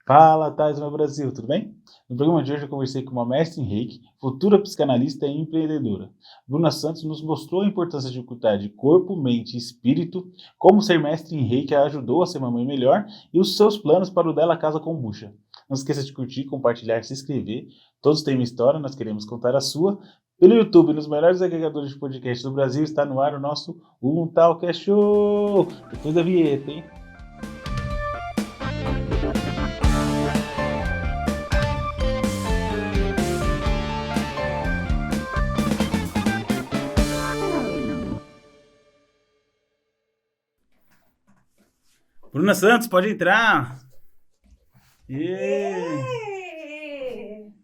Fala, Thais, meu Brasil, tudo bem? No programa de hoje eu conversei com uma mestre em Reiki, futura psicanalista e empreendedora. Bruna Santos nos mostrou a importância de cuidar de corpo, mente e espírito, como ser mestre em Reiki a ajudou a ser uma mãe melhor e os seus planos para o Della Casa Kombucha. Não esqueça de curtir, compartilhar, se inscrever. Todos têm uma história, nós queremos contar a sua. Pelo YouTube, nos melhores agregadores de podcast do Brasil, está no ar o nosso Talk Show! Depois da vinheta, hein? Bruna Santos, pode entrar. E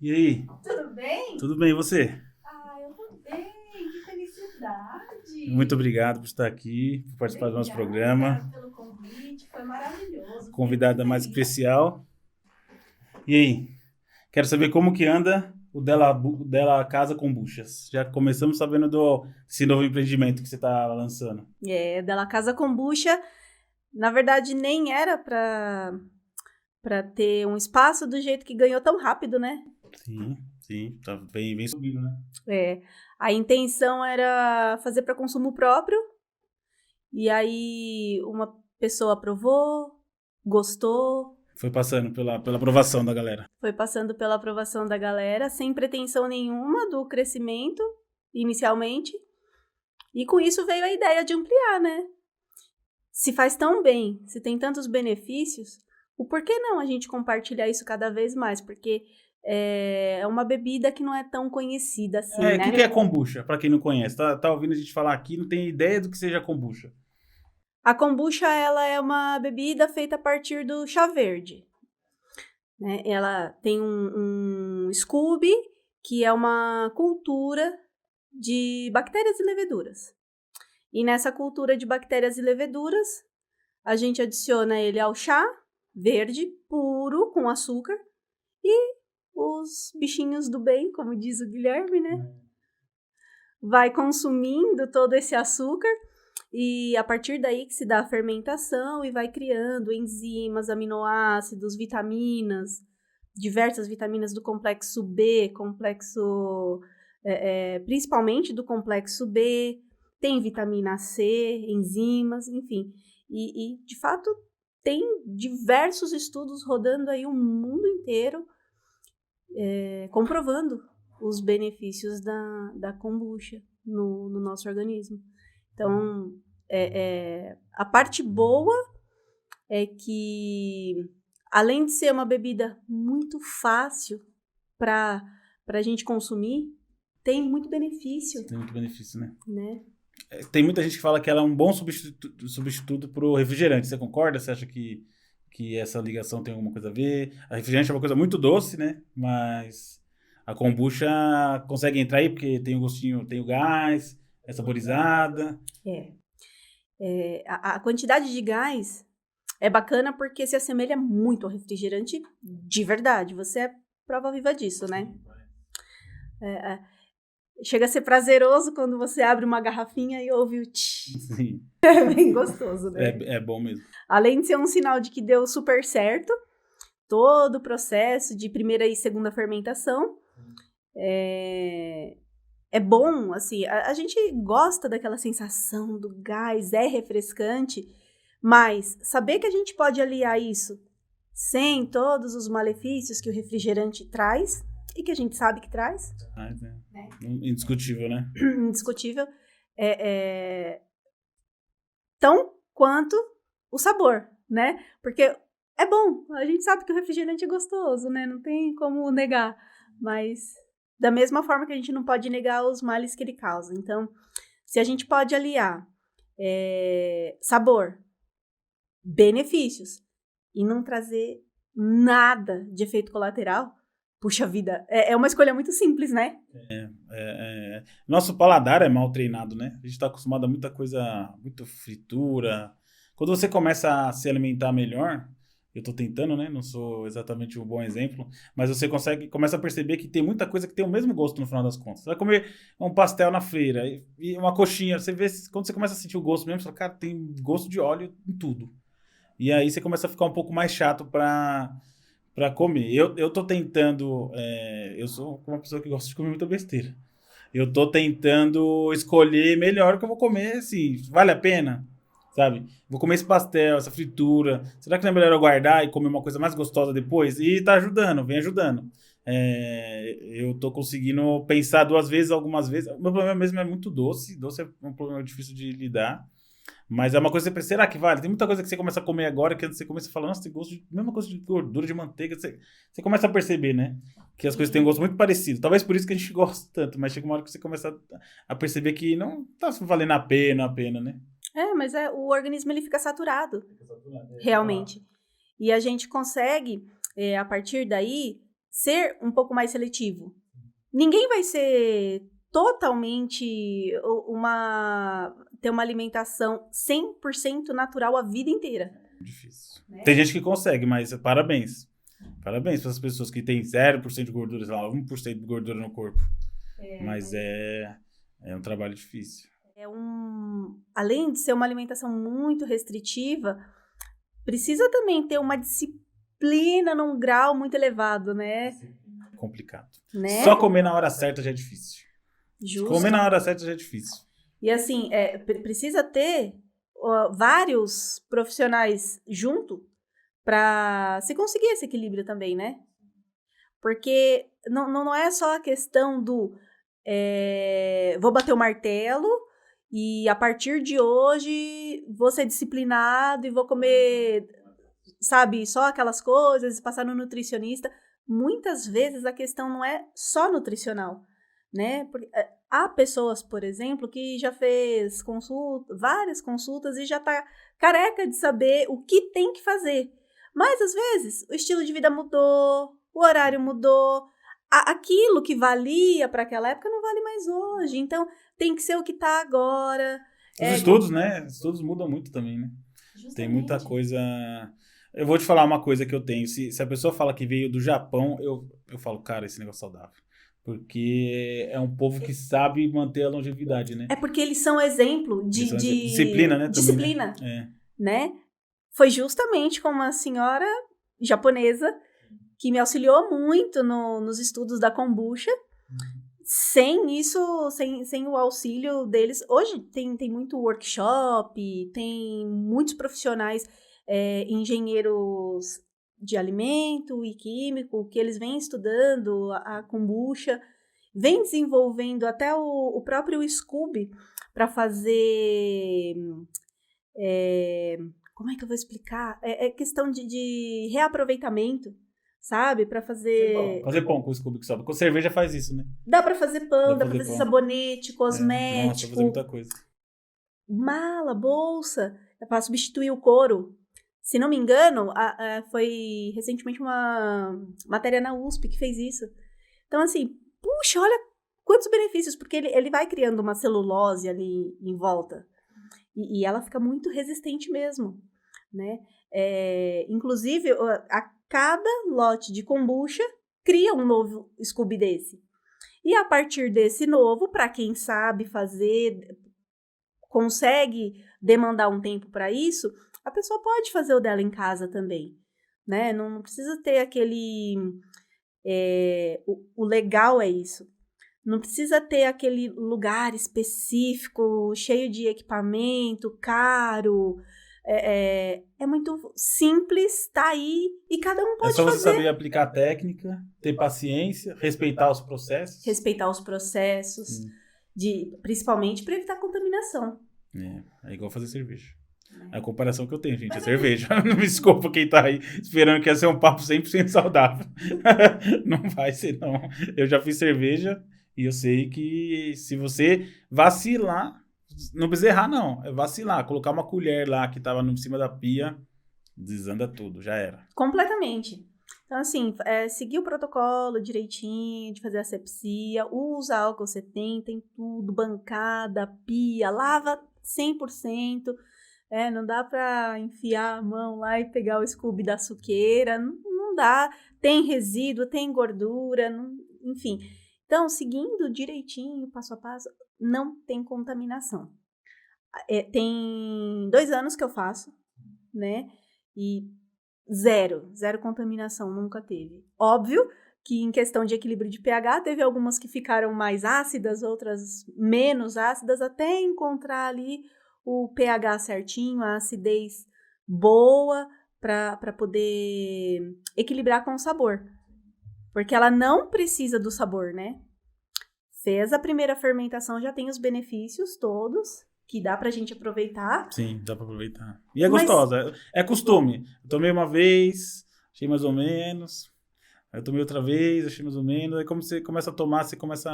aí? Tudo bem? Tudo bem, e você? Eu tô bem, que felicidade! Muito obrigado por estar aqui, por participar do nosso programa. Obrigada pelo convite, foi maravilhoso. Convidada mais especial. E aí? Quero saber como que anda o Della Casa Kombuchas. Já começamos sabendo desse novo empreendimento que você está lançando. Della Casa Kombucha, na verdade nem era pra ter um espaço do jeito que ganhou tão rápido, né? Sim, tá bem subindo, né? A intenção era fazer para consumo próprio, e aí uma pessoa aprovou, gostou. Foi passando pela aprovação da galera. Foi passando pela aprovação da galera, sem pretensão nenhuma do crescimento, inicialmente. E com isso veio a ideia de ampliar, né? Se faz tão bem, se tem tantos benefícios, o porquê não a gente compartilhar isso cada vez mais? Porque é uma bebida que não é tão conhecida assim, né? O que é kombucha, para quem não conhece? Tá ouvindo a gente falar aqui, não tem ideia do que seja kombucha. A kombucha, ela é uma bebida feita a partir do chá verde. Né? Ela tem um Scooby, que é uma cultura de bactérias e leveduras. E nessa cultura de bactérias e leveduras, a gente adiciona ele ao chá verde, puro, com açúcar, e os bichinhos do bem, como diz o Guilherme, né? Vai consumindo todo esse açúcar, e a partir daí que se dá a fermentação e vai criando enzimas, aminoácidos, vitaminas, diversas vitaminas do complexo B, principalmente do complexo B, tem vitamina C, enzimas, enfim. E de fato, tem diversos estudos rodando aí o mundo inteiro comprovando os benefícios da kombucha no nosso organismo. Então, a parte boa é que, além de ser uma bebida muito fácil para a gente consumir, tem muito benefício. Tem muito benefício, né? Tem muita gente que fala que ela é um bom substituto para o refrigerante. Você concorda? Você acha que essa ligação tem alguma coisa a ver? A refrigerante é uma coisa muito doce, né? Mas a kombucha consegue entrar aí porque tem o gostinho, tem o gás, é saborizada. A quantidade de gás é bacana porque se assemelha muito ao refrigerante de verdade. Você é prova viva disso, né? Chega a ser prazeroso quando você abre uma garrafinha e ouve o tch. Sim. É bem gostoso, né? É bom mesmo. Além de ser um sinal de que deu super certo, todo o processo de primeira e segunda fermentação é bom, assim, a gente gosta daquela sensação do gás, é refrescante, mas saber que a gente pode aliar isso sem todos os malefícios que o refrigerante traz, e que a gente sabe que traz. Indiscutível, né? Indiscutível. Tão quanto o sabor, né? Porque é bom, a gente sabe que o refrigerante é gostoso, né? Não tem como negar, mas da mesma forma que a gente não pode negar os males que ele causa. Então, se a gente pode aliar sabor, benefícios e não trazer nada de efeito colateral, puxa vida, é uma escolha muito simples, né? Nosso paladar é mal treinado, né? A gente tá acostumado a muita coisa, muita fritura. Quando você começa a se alimentar melhor, eu tô tentando, né? Não sou exatamente um bom exemplo, mas você começa a perceber que tem muita coisa que tem o mesmo gosto no final das contas. Você vai comer um pastel na feira e uma coxinha, você vê, quando você começa a sentir o gosto mesmo, você fala, cara, tem gosto de óleo em tudo. E aí você começa a ficar um pouco mais chato pra comer. Eu tô tentando. Eu sou uma pessoa que gosta de comer muita besteira. Eu tô tentando escolher melhor o que eu vou comer, assim, vale a pena? Sabe? Vou comer esse pastel, essa fritura. Será que não é melhor eu guardar e comer uma coisa mais gostosa depois? E tá ajudando, vem ajudando. Eu tô conseguindo pensar duas vezes, algumas vezes. O meu problema mesmo é muito doce. Doce é um problema difícil de lidar. Mas é uma coisa que você pensa, será que vale? Tem muita coisa que você começa a comer agora, que antes você começa a falar, nossa, tem gosto de, mesma coisa de gordura, de manteiga. Você começa a perceber, né? Que as coisas têm um gosto muito parecido. Talvez por isso que a gente gosta tanto, mas chega uma hora que você começa a perceber que não tá valendo a pena, né? Mas o organismo ele fica saturado, Fica realmente. E a gente consegue, a partir daí, ser um pouco mais seletivo. Ninguém vai ser totalmente ter uma alimentação 100% natural a vida inteira. difícil. Tem gente que consegue, mas parabéns. Parabéns para as pessoas que têm 0% de gordura, sei lá, 1% de gordura no corpo. Mas é um trabalho difícil. Além de ser uma alimentação muito restritiva, precisa também ter uma disciplina num grau muito elevado, né? Complicado. Né? Só comer na hora certa já é difícil. Justo. Comer na hora certa já é difícil. E assim, precisa ter vários profissionais junto para se conseguir esse equilíbrio também, né? Porque não é só a questão do vou bater o martelo e a partir de hoje vou ser disciplinado e vou comer, sabe, só aquelas coisas, passar no nutricionista. Muitas vezes a questão não é só nutricional, né? Porque há pessoas, por exemplo, que já fez várias consultas e já tá careca de saber o que tem que fazer. Mas, às vezes, o estilo de vida mudou, o horário mudou, aquilo que valia para aquela época não vale mais hoje. Então, tem que ser o que tá agora. Os estudos, né? Os estudos mudam muito também, né? Justamente. Tem muita coisa... Eu vou te falar uma coisa que eu tenho. Se a pessoa fala que veio do Japão, eu falo, cara, esse negócio é saudável. Porque é um povo que sabe manter a longevidade, né? É porque eles são exemplo de disciplina, né? Disciplina, também, né? Foi justamente com uma senhora japonesa que me auxiliou muito nos estudos da kombucha. Sem isso, sem o auxílio deles, hoje tem muito workshop, tem muitos profissionais, engenheiros de alimento e químico, que eles vêm estudando a kombucha, vêm desenvolvendo até o próprio Scooby para fazer... como é que eu vou explicar? É questão de reaproveitamento, sabe? Para fazer... Fazer pão com o Scooby que sobra. Com cerveja faz isso, né? Dá para fazer pão, dá para fazer sabonete, cosmético. Nossa, fazer muita coisa. Mala, bolsa, para substituir o couro. Se não me engano, foi recentemente uma matéria na USP que fez isso. Então, assim, puxa, olha quantos benefícios, porque ele vai criando uma celulose ali em volta. E ela fica muito resistente mesmo, né? Inclusive, a cada lote de kombucha cria um novo Scooby desse. E a partir desse novo, para quem sabe fazer, consegue demandar um tempo para isso, a pessoa pode fazer o dela em casa também, né? Não precisa ter aquele... o legal é isso. Não precisa ter aquele lugar específico, cheio de equipamento, caro. É muito simples, tá aí e cada um pode fazer. É só você saber aplicar a técnica, ter paciência, respeitar os processos. Respeitar os processos, principalmente para evitar contaminação. É igual fazer cerveja. É a comparação que eu tenho, gente, é cerveja. Não me desculpa quem tá aí esperando que ia ser um papo 100% saudável. Não vai ser, não. Eu já fiz cerveja e eu sei que se você vacilar, não precisa errar, não. É vacilar. Colocar uma colher lá que tava em cima da pia, desanda tudo, já era. Completamente. Então, assim, seguir o protocolo direitinho, de fazer asepsia, usa álcool 70 em tudo, bancada, pia, lava 100%. Não dá pra enfiar a mão lá e pegar o Scooby da suqueira, não dá. Tem resíduo, tem gordura, enfim. Então, seguindo direitinho, passo a passo, não tem contaminação. Tem 2 anos que eu faço, né? E zero contaminação, nunca teve. Óbvio que em questão de equilíbrio de pH, teve algumas que ficaram mais ácidas, outras menos ácidas, até encontrar ali o pH certinho, a acidez boa, para poder equilibrar com o sabor. Porque ela não precisa do sabor, né? Fez a primeira fermentação, já tem os benefícios todos, que dá pra gente aproveitar. Sim, dá pra aproveitar. E é gostosa, é costume. Eu tomei uma vez, achei mais ou menos. Aí eu tomei outra vez, achei mais ou menos. Aí como você começa a tomar, você começa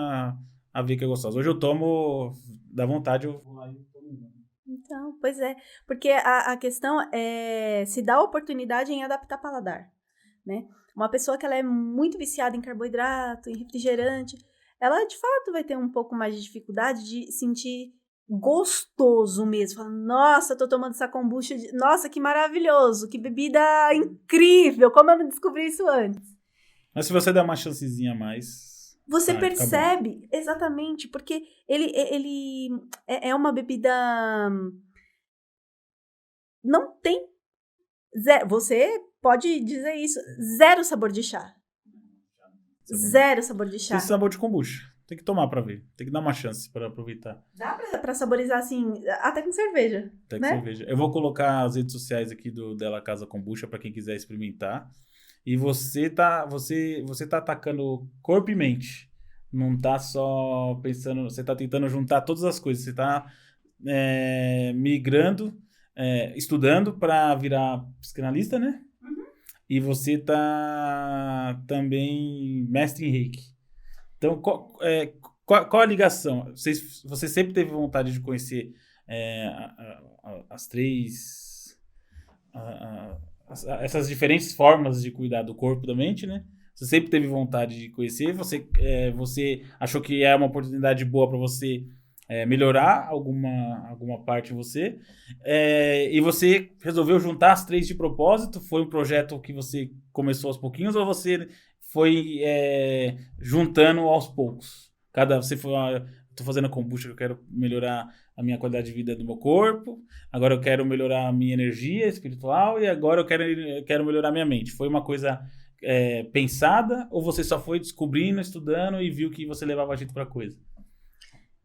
a ver que é gostosa. Hoje eu tomo, dá vontade, eu vou lá e tomo. Então, pois é. Porque a questão é se dá a oportunidade em adaptar paladar, né? Uma pessoa que ela é muito viciada em carboidrato, em refrigerante, ela de fato vai ter um pouco mais de dificuldade de sentir gostoso mesmo. Fala, nossa, tô tomando essa kombucha, nossa, que maravilhoso, que bebida incrível, como eu não descobri isso antes? Mas se você der uma chancezinha a mais... Você percebe, exatamente, porque ele é uma bebida... Não tem... Você pode dizer isso, zero sabor de chá. Zero sabor de chá. Tem sabor de kombucha. Tem que tomar pra ver. Tem que dar uma chance pra aproveitar. Dá pra saborizar assim, até com cerveja. Até com né? cerveja. Eu vou colocar as redes sociais aqui do Della Casa Kombucha pra quem quiser experimentar. E você tá atacando corpo e mente. Não tá só pensando... Você tá tentando juntar todas as coisas. Você tá migrando, estudando pra virar psicanalista, né? Uhum. E você tá também mestre em Reiki. Então, qual a ligação? Você sempre teve vontade de conhecer as três... essas diferentes formas de cuidar do corpo e da mente, né? Você sempre teve vontade de conhecer, você achou que é uma oportunidade boa para você melhorar alguma parte em você, e você resolveu juntar as três de propósito. Foi um projeto que você começou aos pouquinhos ou você foi juntando aos poucos? Você foi... Tô fazendo a kombucha, eu quero melhorar a minha qualidade de vida do meu corpo, agora eu quero melhorar a minha energia espiritual e agora eu quero melhorar a minha mente. Foi uma coisa pensada ou você só foi descobrindo, estudando e viu que você levava jeito pra coisa?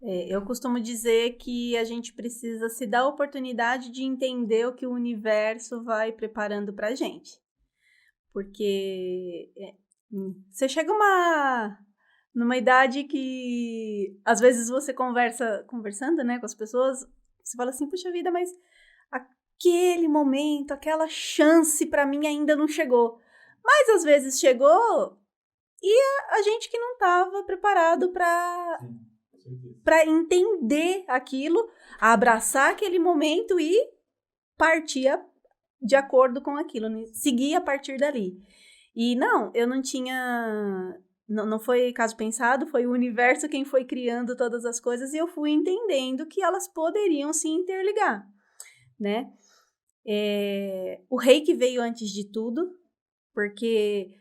Eu costumo dizer que a gente precisa se dar a oportunidade de entender o que o universo vai preparando pra gente. Porque você chega numa idade que às vezes você conversando, né, com as pessoas, você fala assim, puxa vida, mas aquele momento, aquela chance pra mim ainda não chegou. Mas às vezes chegou e a gente que não estava preparado para entender aquilo, abraçar aquele momento e partir de acordo com aquilo, né? Seguir a partir dali. E não, eu não tinha... Não foi caso pensado, foi o universo quem foi criando todas as coisas e eu fui entendendo que elas poderiam se interligar, né? O Reiki veio antes de tudo, porque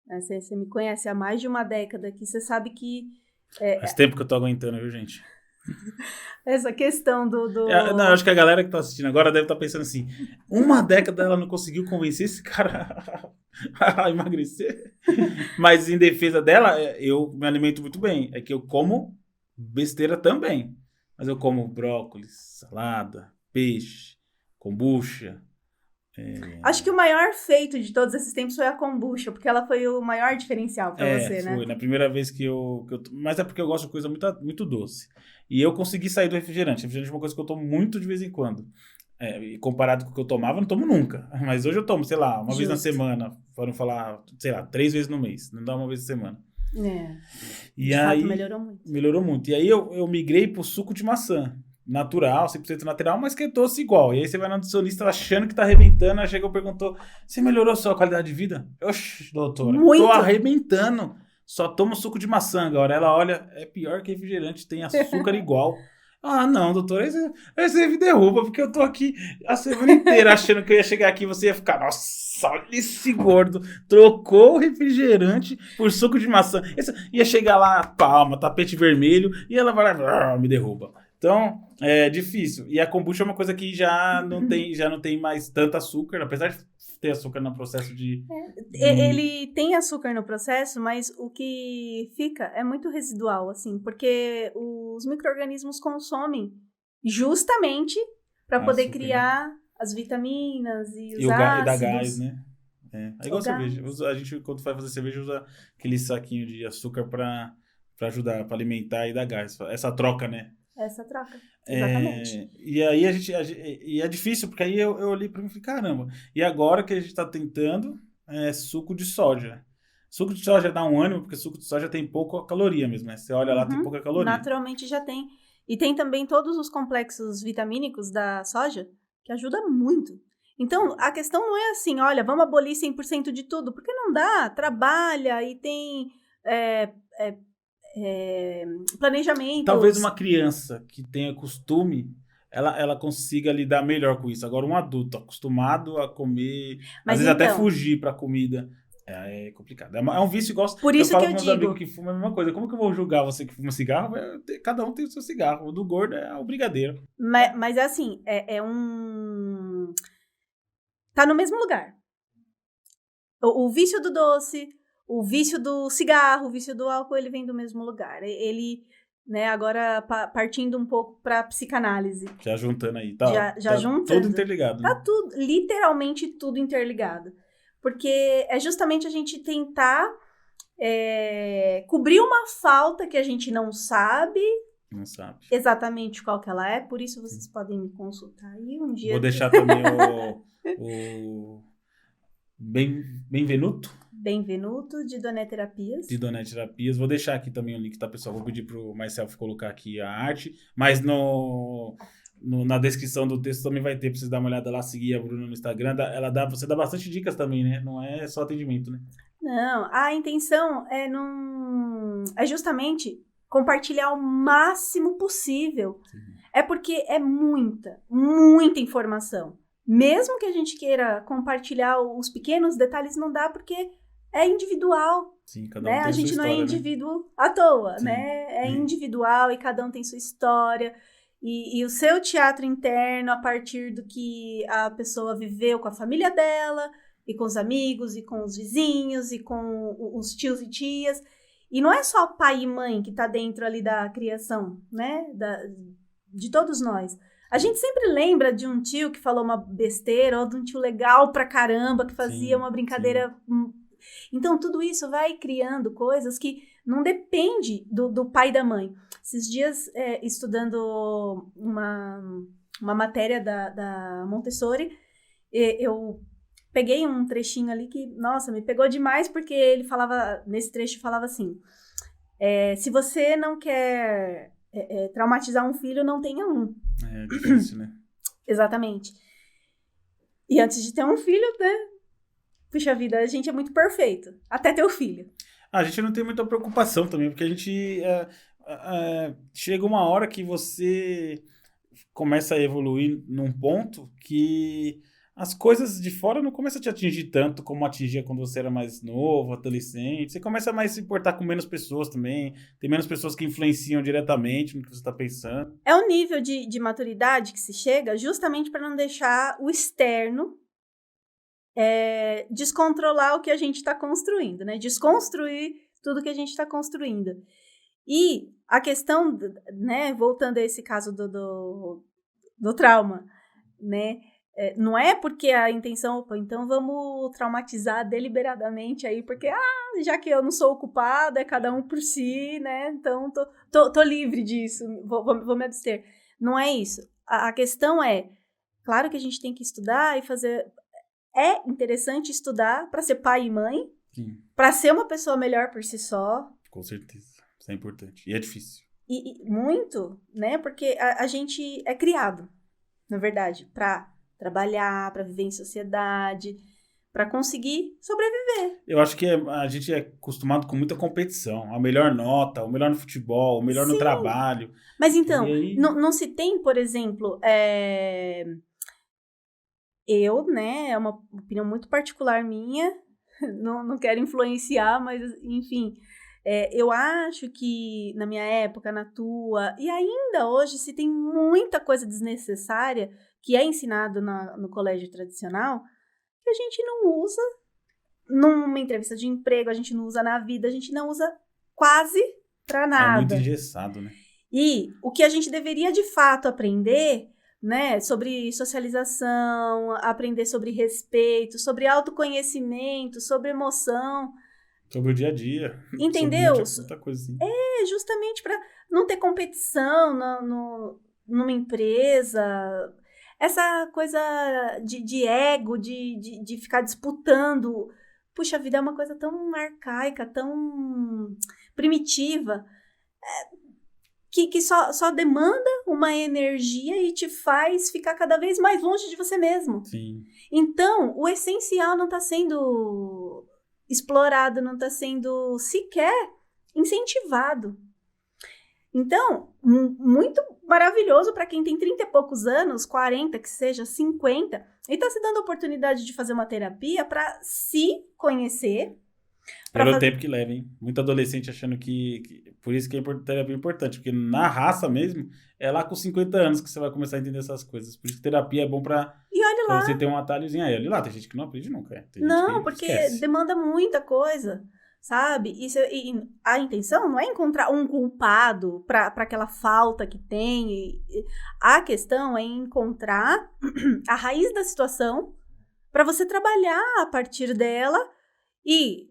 você me conhece há mais de uma década, que você sabe que... Faz tempo que eu tô aguentando, viu, gente? Essa questão do... Não, eu acho que a galera que tá assistindo agora deve estar pensando assim, uma década ela não conseguiu convencer esse cara a emagrecer. Mas em defesa dela, eu me alimento muito bem. É que eu como besteira também. Mas eu como brócolis, salada, peixe, kombucha. Acho que o maior feito de todos esses tempos foi a kombucha, porque ela foi o maior diferencial pra você, né? Foi. Na primeira vez que eu... Mas é porque eu gosto de coisa muito, muito doce. E eu consegui sair do refrigerante. Refrigerante é uma coisa que eu tomo muito de vez em quando. E comparado com o que eu tomava, eu não tomo nunca. Mas hoje eu tomo, sei lá, uma vez na semana. Foram falar, sei lá, 3 vezes no mês. Não dá uma vez na semana. E de aí, fato, melhorou muito. Melhorou muito. E aí eu migrei pro suco de maçã. Natural, 100% natural, mas que é doce igual. E aí você vai na nutricionista achando que tá arrebentando. Aí chegou e perguntou, você melhorou a sua qualidade de vida? Oxi, doutora, muito. Tô arrebentando. Só tomo suco de maçã agora. Ela olha, é pior que refrigerante, tem açúcar igual. Ah, não, doutora, aí você me derruba, porque eu tô aqui a semana inteira achando que eu ia chegar aqui e você ia ficar, nossa, olha esse gordo, trocou o refrigerante por suco de maçã. Ia chegar lá, palma, tapete vermelho, e ela vai lá, me derruba. Então, é difícil. E a kombucha é uma coisa que já não tem mais tanto açúcar, apesar de ter açúcar no processo de... Ele tem açúcar no processo, mas o que fica é muito residual, assim, porque os micro-organismos consomem justamente para poder Açúcar, né? criar as vitaminas e os E dá gás, ácidos. né? É igual O cerveja. gás. A gente, quando vai fazer cerveja, usa aquele saquinho de açúcar para ajudar, para alimentar e dar gás. Essa troca, né? Essa troca, exatamente. E aí e é difícil, porque aí eu olhei para mim e falei, caramba. E agora que a gente está tentando suco de soja. Suco de soja dá um ânimo, porque suco de soja tem pouca caloria mesmo, né? Você olha lá, tem pouca caloria. Naturalmente já tem. E tem também todos os complexos vitamínicos da soja, que ajuda muito. Então, a questão não é assim, olha, vamos abolir 100% de tudo, porque não dá, trabalha e tem planejamentos. Talvez uma criança que tenha costume, ela consiga lidar melhor com isso. Agora, um adulto acostumado a comer, Mas às vezes até então, fugir para comida, é complicado. É um vício igual. por Eu isso falo que com eu meus digo. amigos que fumam a mesma coisa. Como que eu vou julgar você que fuma cigarro? Cada um tem o seu cigarro. O do gordo é o brigadeiro. Mas é assim, tá no mesmo lugar. O vício do doce, o vício do cigarro, o vício do álcool, ele vem do mesmo lugar. Ele, né, agora partindo um pouco pra psicanálise. Já juntando aí, tá? Já juntando. Tudo interligado. Tá Né? tudo, literalmente tudo interligado. Porque é justamente a gente tentar cobrir uma falta que a gente não sabe. Não sabe. Exatamente qual que ela é, por isso vocês podem me consultar aí um dia. Vou deixar também o Benvenuto. Benvenuto, de Doné Terapias. De Doné Terapias. Vou deixar aqui também o link, tá, pessoal? Vou pedir pro Myself colocar aqui a arte, mas na descrição do texto também vai ter, pra vocês dar uma olhada lá, seguir a Bruna no Instagram. Você dá bastante dicas também, né? Não é só atendimento, né? Não, a intenção é justamente compartilhar o máximo possível. Sim. É porque é muita informação. Mesmo que a gente queira compartilhar os pequenos detalhes, não dá, porque é individual. Sim, cada um tem a gente sua não história, é indivíduo à toa, Sim. né? É individual e cada um tem sua história. E o seu teatro interno, a partir do que a pessoa viveu com a família dela, e com os amigos, e com os vizinhos, e com os tios e tias. E não é só pai e mãe que tá dentro ali da criação, né? De todos nós. A gente sempre lembra de um tio que falou uma besteira, ou de um tio legal pra caramba, que fazia uma brincadeira. Sim. Então, tudo isso vai criando coisas que não depende do pai e da mãe. Esses dias, estudando uma matéria da Montessori, eu peguei um trechinho ali que, nossa, me pegou demais, porque ele falava, nesse trecho falava assim, se você não quer traumatizar um filho, não tenha um. É difícil, né? Exatamente. E antes de ter um filho, né? Puxa vida, a gente é muito perfeito. Até ter o filho. A gente não tem muita preocupação também, porque a gente... chega uma hora que você começa a evoluir num ponto que as coisas de fora não começam a te atingir tanto como atingia quando você era mais novo, adolescente. Você começa a mais se importar com menos pessoas também. Tem menos pessoas que influenciam diretamente no que você está pensando. É o nível de maturidade que se chega justamente para não deixar o externo descontrolar o que a gente está construindo, né? Desconstruir tudo que a gente está construindo. E a questão, né, voltando a esse caso do trauma, né? Não é porque a intenção, então vamos traumatizar deliberadamente aí, porque, já que eu não sou o culpado, é cada um por si, né? Então, tô livre disso, vou me abster. Não é isso. A questão é, claro que a gente tem que estudar e fazer... É interessante estudar para ser pai e mãe, para ser uma pessoa melhor por si só. Com certeza, isso é importante. E é difícil. E muito, né? Porque a gente é criado, na verdade, para trabalhar, para viver em sociedade, para conseguir sobreviver. Eu acho que a gente é acostumado com muita competição. A melhor nota, o melhor no futebol, o melhor no trabalho. Mas então, aí... não se tem, por exemplo, eu, né, é uma opinião muito particular minha, não quero influenciar, mas enfim, eu acho que na minha época, na tua, e ainda hoje se tem muita coisa desnecessária que é ensinado no colégio tradicional, que a gente não usa numa entrevista de emprego, a gente não usa na vida, a gente não usa quase pra nada. É muito engessado, né? E o que a gente deveria de fato aprender, né, sobre socialização, aprender sobre respeito, sobre autoconhecimento, sobre emoção, Sobre o dia a dia. entendeu? Sobre muita coisa assim. É justamente para não ter competição numa empresa, essa coisa de ego, de ficar disputando. Puxa, a vida é uma coisa tão arcaica, tão primitiva, que só demanda uma energia e te faz ficar cada vez mais longe de você mesmo. Sim. Então, o essencial não está sendo explorado, não está sendo sequer incentivado. Então, muito maravilhoso para quem tem 30 e poucos anos, 40, que seja, 50, e está se dando a oportunidade de fazer uma terapia para se conhecer. Pelo tempo que leva, hein? Muito adolescente achando por isso que a terapia é importante, porque na raça mesmo, é lá com 50 anos que você vai começar a entender essas coisas. Por isso que terapia é bom pra você ter um atalhozinho aí. Olha lá, tem gente que não aprende nunca. Tem não, gente que porque esquece. demanda muita coisa, sabe? E a intenção não é encontrar um culpado para aquela falta que tem. A questão é encontrar a raiz da situação para você trabalhar a partir dela e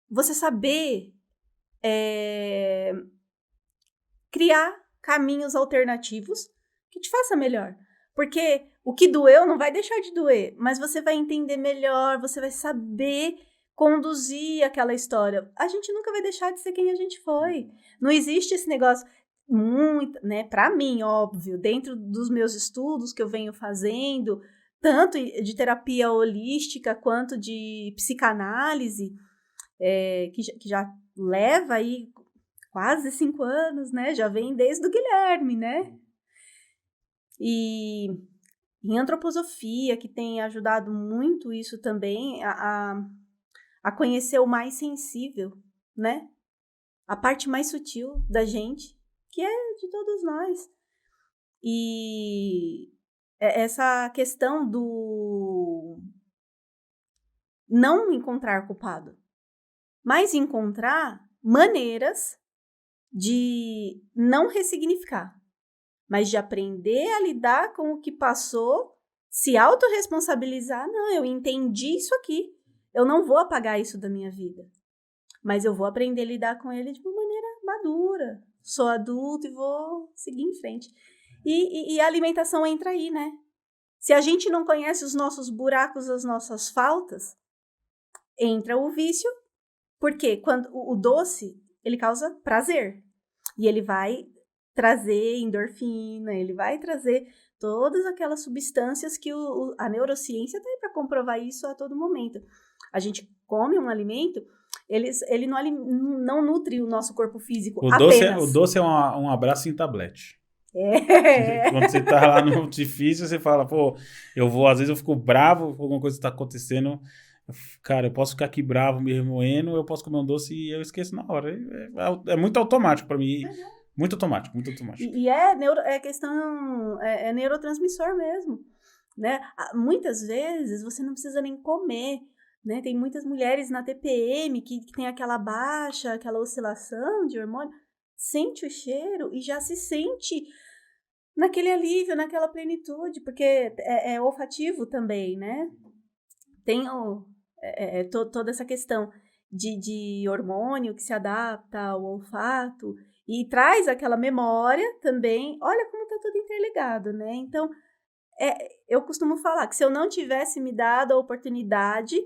você saber criar caminhos alternativos que te façam melhor. Porque o que doeu não vai deixar de doer, mas você vai entender melhor, você vai saber conduzir aquela história. A gente nunca vai deixar de ser quem a gente foi. Não existe esse negócio muito, né? Para mim, óbvio, dentro dos meus estudos que eu venho fazendo, tanto de terapia holística quanto de psicanálise, que já leva aí quase 5 anos, né? Já vem desde o Guilherme, né? E em antroposofia, que tem ajudado muito isso também, a conhecer o mais sensível, né? A parte mais sutil da gente, que é de todos nós. E essa questão do não encontrar culpado, mas encontrar maneiras de não ressignificar, mas de aprender a lidar com o que passou, se autorresponsabilizar. Não, eu entendi isso aqui. Eu não vou apagar isso da minha vida. Mas eu vou aprender a lidar com ele de uma maneira madura. Sou adulto e vou seguir em frente. E a alimentação entra aí, né? Se a gente não conhece os nossos buracos, as nossas faltas, entra o vício. Porque quando o doce, ele causa prazer. E ele vai trazer endorfina, ele vai trazer todas aquelas substâncias que a neurociência tem para comprovar isso a todo momento. A gente come um alimento, ele não nutre o nosso corpo físico apenas. O doce é um abraço em tablete. É. Quando você tá lá no difícil, você fala, pô, às vezes eu fico bravo com alguma coisa que tá acontecendo. Cara, eu posso ficar aqui bravo, me remoendo, eu posso comer um doce e eu esqueço na hora. É muito automático para mim. Muito automático, muito automático. E questão, é neurotransmissor mesmo, né? Muitas vezes você não precisa nem comer, né? Tem muitas mulheres na TPM que tem aquela baixa, aquela oscilação de hormônio, sente o cheiro e já se sente naquele alívio, naquela plenitude, porque é olfativo também, né? Tem toda essa questão de hormônio que se adapta ao olfato e traz aquela memória também. Olha como tá tudo interligado, né? Então, eu costumo falar que se eu não tivesse me dado a oportunidade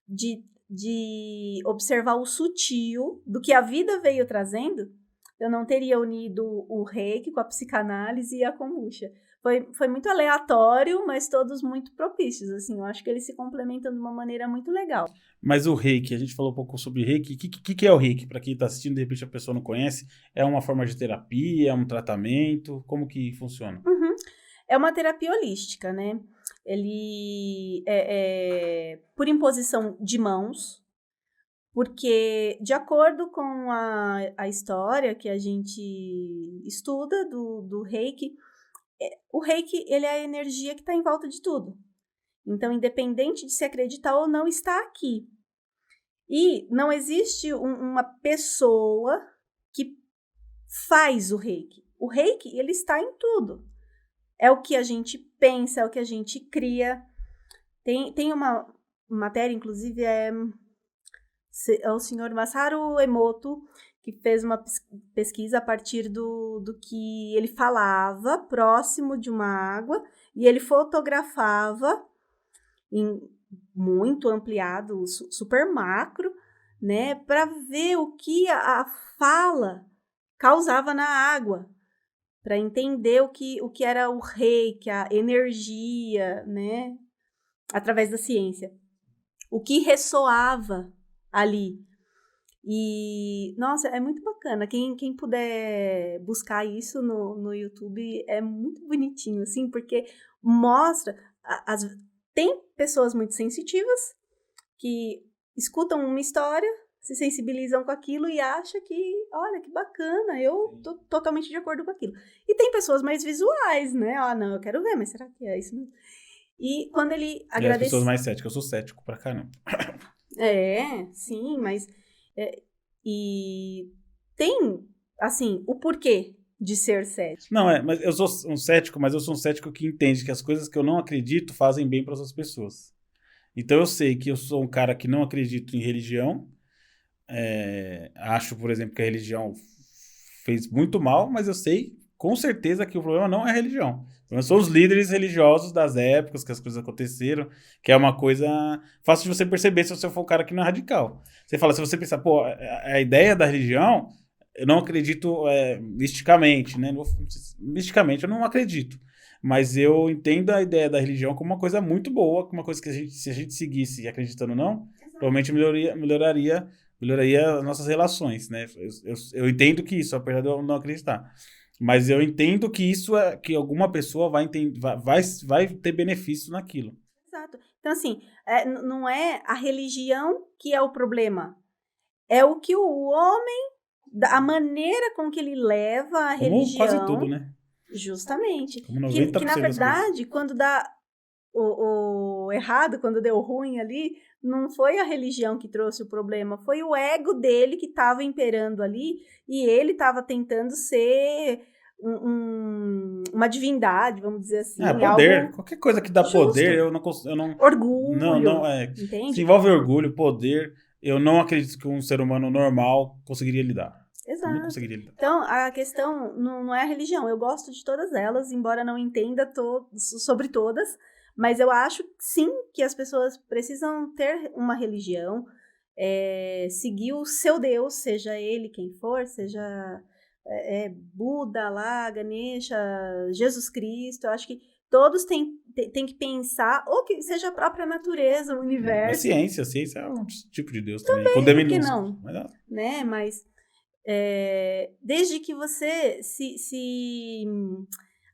de observar o sutil do que a vida veio trazendo, eu não teria unido o reiki com a psicanálise e a kombucha. Foi muito aleatório, mas todos muito propícios, assim. Eu acho que eles se complementam de uma maneira muito legal. Mas o reiki, a gente falou um pouco sobre reiki. O que é o reiki? Para quem está assistindo, de repente a pessoa não conhece. É uma forma de terapia? É um tratamento? Como que funciona? Uhum. É uma terapia holística, né? Ele é por imposição de mãos, porque de acordo com a história que a gente estuda do reiki, o reiki ele é a energia que está em volta de tudo. Então, independente de se acreditar ou não, está aqui. E não existe uma pessoa que faz o reiki. O reiki, ele está em tudo. É o que a gente pensa, é o que a gente cria. Tem uma matéria, inclusive, é o senhor Masaru Emoto, que fez uma pesquisa a partir do que ele falava próximo de uma água, e ele fotografava em muito ampliado, super macro, né, para ver o que a fala causava na água, para entender o que era o reiki, a energia, né, através da ciência, o que ressoava ali. E, nossa, é muito bacana. Quem puder buscar isso no YouTube é muito bonitinho, assim, porque mostra. Tem pessoas muito sensitivas que escutam uma história, se sensibilizam com aquilo e acham que, olha, que bacana, eu tô totalmente de acordo com aquilo. E tem pessoas mais visuais, né? Ah, não, eu quero ver, mas será que é isso mesmo? E quando ele agradece... E as pessoas mais céticas, eu sou cético pra caramba. Sim, mas... e tem, assim, o porquê de ser cético. Não, mas eu sou um cético, mas eu sou um cético que entende que as coisas que eu não acredito fazem bem para outras pessoas. Então eu sei que eu sou um cara que não acredito em religião. Acho, por exemplo, que a religião fez muito mal, mas eu sei com certeza que o problema não é a religião. São os líderes religiosos das épocas que as coisas aconteceram, que é uma coisa fácil de você perceber se você for um cara que não é radical. Você fala, se você pensar, pô, a ideia da religião, eu não acredito misticamente, né? Misticamente eu não acredito. Mas eu entendo a ideia da religião como uma coisa muito boa, como uma coisa que se a gente seguisse acreditando ou não, provavelmente melhoraria as nossas relações, né? Eu entendo que isso, apesar de eu não acreditar. Mas eu entendo que isso é que alguma pessoa vai ter benefício naquilo. Exato. Então, assim, não é a religião que é o problema. É o que o homem, a maneira com que ele leva a religião... quase tudo, né? Justamente. Como 90% que na verdade, quando dá o errado, quando deu ruim ali, não foi a religião que trouxe o problema, foi o ego dele que estava imperando ali e ele estava tentando ser uma divindade, vamos dizer assim. Poder. Algo qualquer coisa que dá justo. Poder, eu não... Orgulho. Entende? Se envolve orgulho, poder, eu não acredito que um ser humano normal conseguiria lidar. Exato. Não conseguiria lidar. Então, a questão não é a religião. Eu gosto de todas elas, embora não entenda sobre todas, mas eu acho, sim, que as pessoas precisam ter uma religião, seguir o seu Deus, seja ele quem for, seja Buda, lá, Ganesha, Jesus Cristo. Eu acho que todos têm que pensar, ou que seja a própria natureza, o universo. A ciência é um tipo de Deus também. Por que não? Né? Mas desde que você se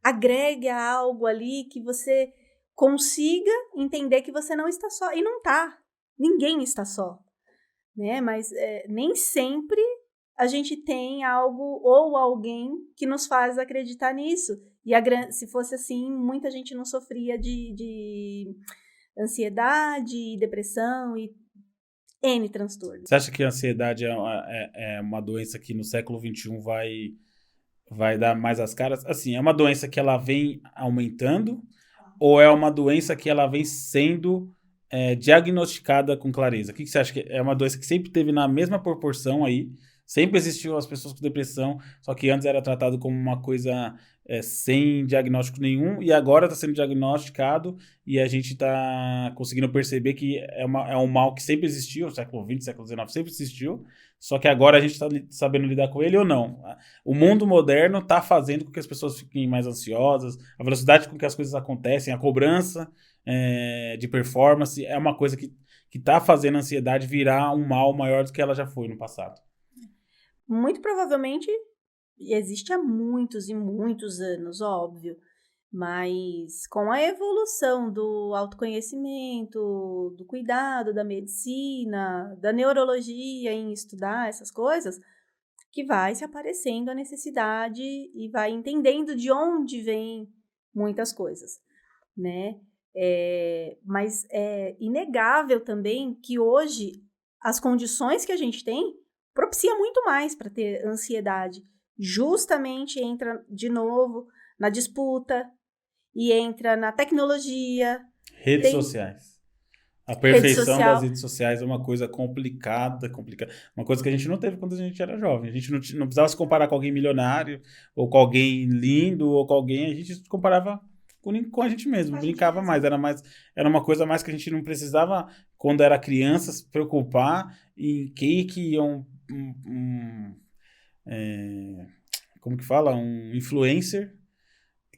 agregue a algo ali, que você consiga entender que você não está só. E não tá. Ninguém está só. Né? Mas nem sempre a gente tem algo ou alguém que nos faz acreditar nisso. E se fosse assim, muita gente não sofria de ansiedade, depressão e N transtornos. Você acha que a ansiedade é uma doença que no século XXI vai dar mais as caras? Assim, é uma doença que ela vem aumentando ou é uma doença que ela vem sendo diagnosticada com clareza? O que você acha? Que é uma doença que sempre teve na mesma proporção aí? Sempre existiu as pessoas com depressão, só que antes era tratado como uma coisa sem diagnóstico nenhum, e agora está sendo diagnosticado e a gente está conseguindo perceber que é um mal que sempre existiu, no século XX, século XIX sempre existiu, só que agora a gente está sabendo lidar com ele ou não. O mundo moderno está fazendo com que as pessoas fiquem mais ansiosas, a velocidade com que as coisas acontecem, a cobrança de performance é uma coisa que está fazendo a ansiedade virar um mal maior do que ela já foi no passado. Muito provavelmente existe há muitos e muitos anos, óbvio, mas com a evolução do autoconhecimento, do cuidado, da medicina, da neurologia em estudar essas coisas, que vai se aparecendo a necessidade e vai entendendo de onde vem muitas coisas, né? Mas é inegável também que hoje as condições que a gente tem propicia muito mais para ter ansiedade. Justamente entra de novo na disputa e entra na tecnologia. Redes Tem sociais. A rede perfeição das social. redes sociais é uma coisa complicada. Uma coisa que a gente não teve quando a gente era jovem. A gente não precisava se comparar com alguém milionário, ou com alguém lindo, ou com alguém. A gente se comparava com a gente mesmo, brincava mais. Era uma coisa mais que a gente não precisava, quando era criança, se preocupar em quem que iam. Como que fala? Um influencer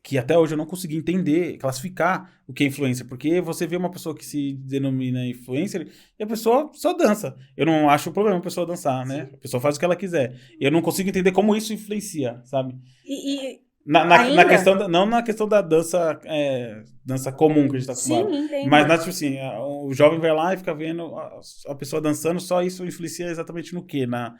que até hoje eu não consegui entender, classificar o que é influencer, porque você vê uma pessoa que se denomina influencer e a pessoa só dança. Eu não acho problema a pessoa dançar, né? A pessoa faz o que ela quiser. Eu não consigo entender como isso influencia, sabe? E Na ainda, questão não na questão da dança, dança comum que a gente tá sim, acostumado, mas entendo. tipo assim, o jovem vai lá e fica vendo a pessoa dançando, só isso influencia exatamente no quê? Na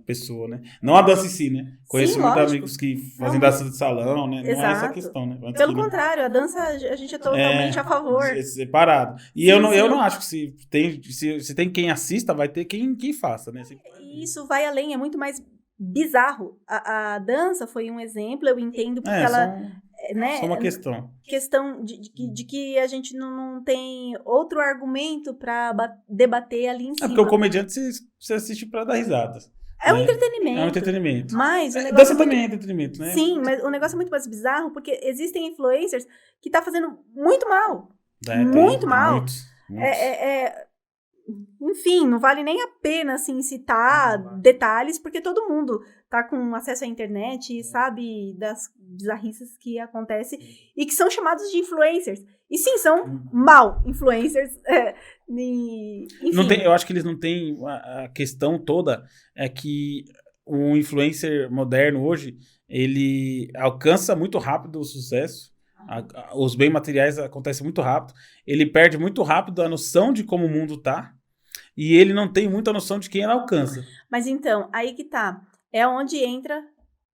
pessoa, né? Não a dança em si, né? Sim, Conheço muitos lógico. amigos que Não, fazem dança de salão, né? Não é essa a exato. questão, né? Antes Pelo que não. contrário, a dança a gente é totalmente É, a favor. separado. E Sim, eu sim. não acho que se tem quem assista, vai ter quem faça, né? E isso vai além, é muito mais bizarro. A dança foi um exemplo, eu entendo, porque É, ela, só né, uma questão. questão de que a gente não tem outro argumento para debater ali em É porque o cima. comediante você assiste pra dar risadas, É um né? É um entretenimento. entretenimento. Mas o negócio Dança é muito. também é entretenimento, né? Sim, mas o negócio é muito mais bizarro porque existem influencers que tá fazendo muito mal. Muito Tem mal. muitos. Enfim, não vale nem a pena assim, citar detalhes, porque todo mundo tá com acesso à internet e sabe das bizarrices que acontecem e que são chamados de influencers. E sim, são mal influencers. Não tem, Enfim. eu acho que eles não têm a questão toda é que o influencer moderno hoje, ele alcança muito rápido o sucesso. Os bens materiais acontecem muito rápido. Ele perde muito rápido a noção de como o mundo tá. E ele não tem muita noção de quem ele alcança. Mas então, aí que tá. É onde entra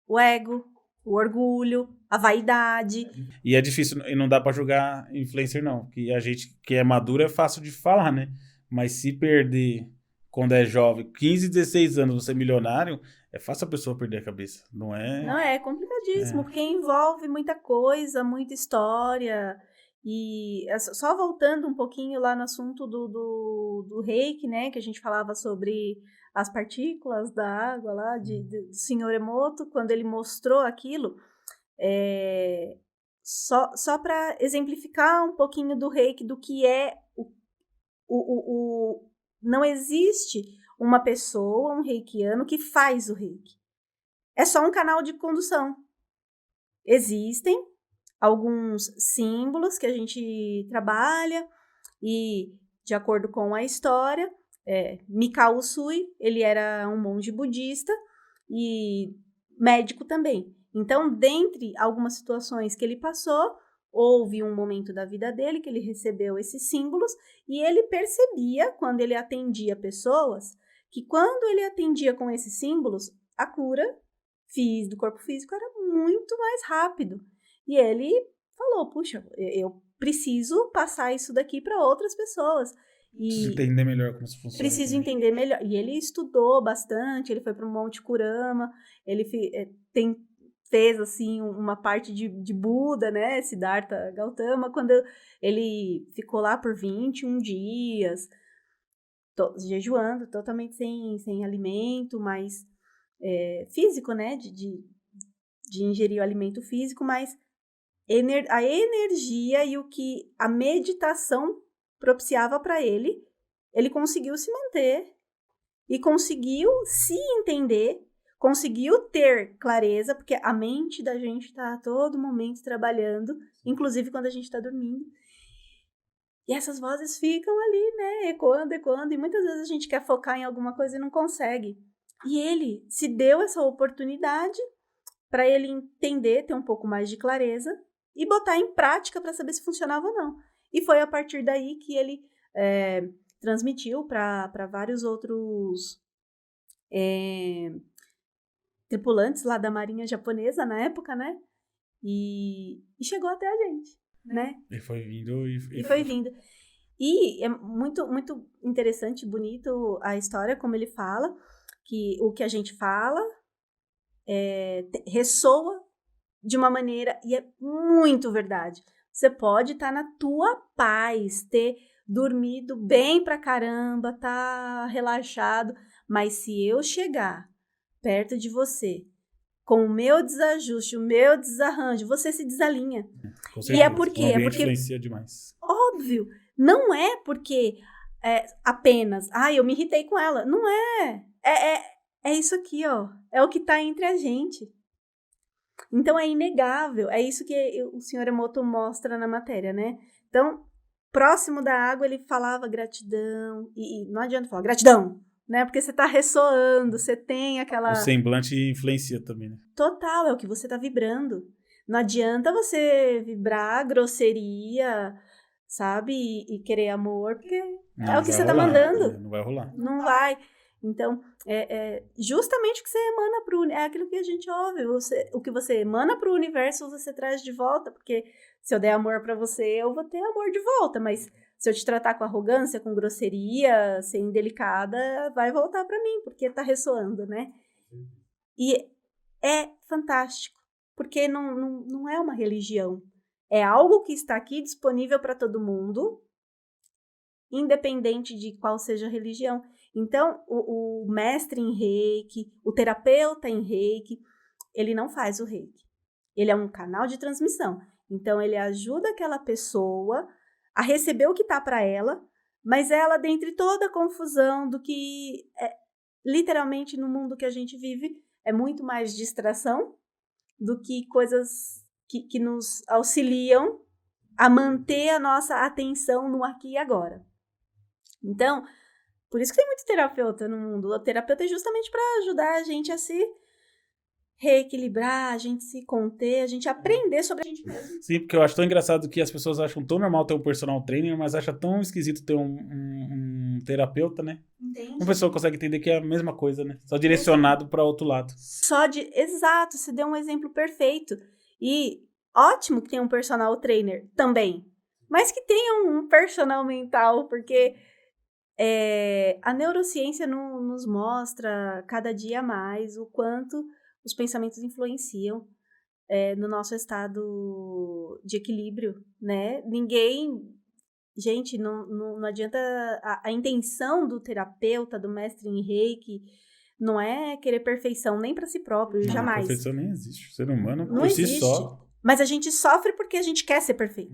o ego, o orgulho, a vaidade. E é difícil, e não dá pra julgar influencer, não. Que a gente que é maduro é fácil de falar, né? Mas se perder quando é jovem, 15, 16 anos, você é milionário, é fácil a pessoa perder a cabeça. Não Não, é? é complicadíssimo, porque envolve muita coisa, muita história. E só voltando um pouquinho lá no assunto do reiki, né? Que a gente falava sobre as partículas da água lá, do senhor Emoto, quando ele mostrou aquilo. Só para exemplificar um pouquinho do reiki, do que é não existe uma pessoa, um reikiano, que faz o reiki. É só um canal de condução. Existem alguns símbolos que a gente trabalha e, de acordo com a história, Mikao Usui, ele era um monge budista e médico também. Então, dentre algumas situações que ele passou, houve um momento da vida dele que ele recebeu esses símbolos e ele percebia, quando ele atendia pessoas, que quando ele atendia com esses símbolos, a cura do corpo físico era muito mais rápido. E ele falou, puxa, eu preciso passar isso daqui para outras pessoas. Preciso E entender melhor como isso funciona. preciso entender melhor. E ele estudou bastante, ele foi para o Monte Kurama, ele fez assim uma parte de Buda, né, Siddhartha Gautama, quando ele ficou lá por 21 dias, jejuando, totalmente sem alimento, mas físico, né, de ingerir o alimento físico, mas a energia e o que a meditação propiciava para ele, ele conseguiu se manter e conseguiu se entender, conseguiu ter clareza, porque a mente da gente está a todo momento trabalhando, inclusive quando a gente está dormindo. E essas vozes ficam ali, né, ecoando, e muitas vezes a gente quer focar em alguma coisa e não consegue. E ele se deu essa oportunidade para ele entender, ter um pouco mais de clareza e botar em prática para saber se funcionava ou não. E foi a partir daí que ele transmitiu para vários outros tripulantes lá da marinha japonesa na época, né? E chegou até a gente. né? E foi vindo E foi vindo. E é muito, muito interessante, bonito a história, como ele fala, que o que a gente fala ressoa de uma maneira, e é muito verdade. Você pode estar na tua paz, ter dormido bem pra caramba, tá relaxado, mas se eu chegar perto de você com o meu desajuste, o meu desarranjo, você se desalinha. Com E certeza. é por quê? O ambiente É porque, influencia demais. óbvio, não é porque apenas, eu me irritei com ela. Não é. É isso aqui, ó. É o que tá entre a gente. Então é inegável. É isso que o Sr. Emoto mostra na matéria, né? Então, próximo da água, ele falava gratidão. E não adianta falar gratidão, né? Porque você tá ressoando, você tem aquela... O semblante influencia também, né? Total, é o que você tá vibrando. Não adianta você vibrar grosseria, sabe? E querer amor, porque é o que você tá mandando. Não vai rolar. Não vai. Então, justamente o que você emana pro... É aquilo que a gente ouve. O que você emana pro universo, você traz de volta. Porque se eu der amor pra você, eu vou ter amor de volta. Mas se eu te tratar com arrogância, com grosseria, ser indelicada, vai voltar pra mim. Porque tá ressoando, né? E é fantástico. Porque não é uma religião. É algo que está aqui disponível para todo mundo, independente de qual seja a religião. Então, o mestre em reiki, o terapeuta em reiki, ele não faz o reiki. Ele é um canal de transmissão. Então, ele ajuda aquela pessoa a receber o que está para ela, mas ela, dentre toda a confusão do que, literalmente, no mundo que a gente vive, é muito mais distração do que coisas que nos auxiliam a manter a nossa atenção no aqui e agora. Então, por isso que tem muito terapeuta no mundo. O terapeuta é justamente para ajudar a gente a se reequilibrar, a gente se conter, a gente aprender sobre a gente mesmo. Sim, porque eu acho tão engraçado que as pessoas acham tão normal ter um personal trainer, mas acham tão esquisito ter um terapeuta, né? Entende? Uma pessoa consegue entender que é a mesma coisa, né? Só direcionado para outro lado. Exato, você deu um exemplo perfeito. E ótimo que tenha um personal trainer também, mas que tenha um personal mental, porque a neurociência nos mostra cada dia mais o quanto os pensamentos influenciam no nosso estado de equilíbrio, né? Gente, não adianta, a intenção do terapeuta, do mestre em reiki, não é querer perfeição nem para si próprio, jamais. A perfeição nem existe. O ser humano, Não por existe. si só... Mas a gente sofre porque a gente quer ser perfeito.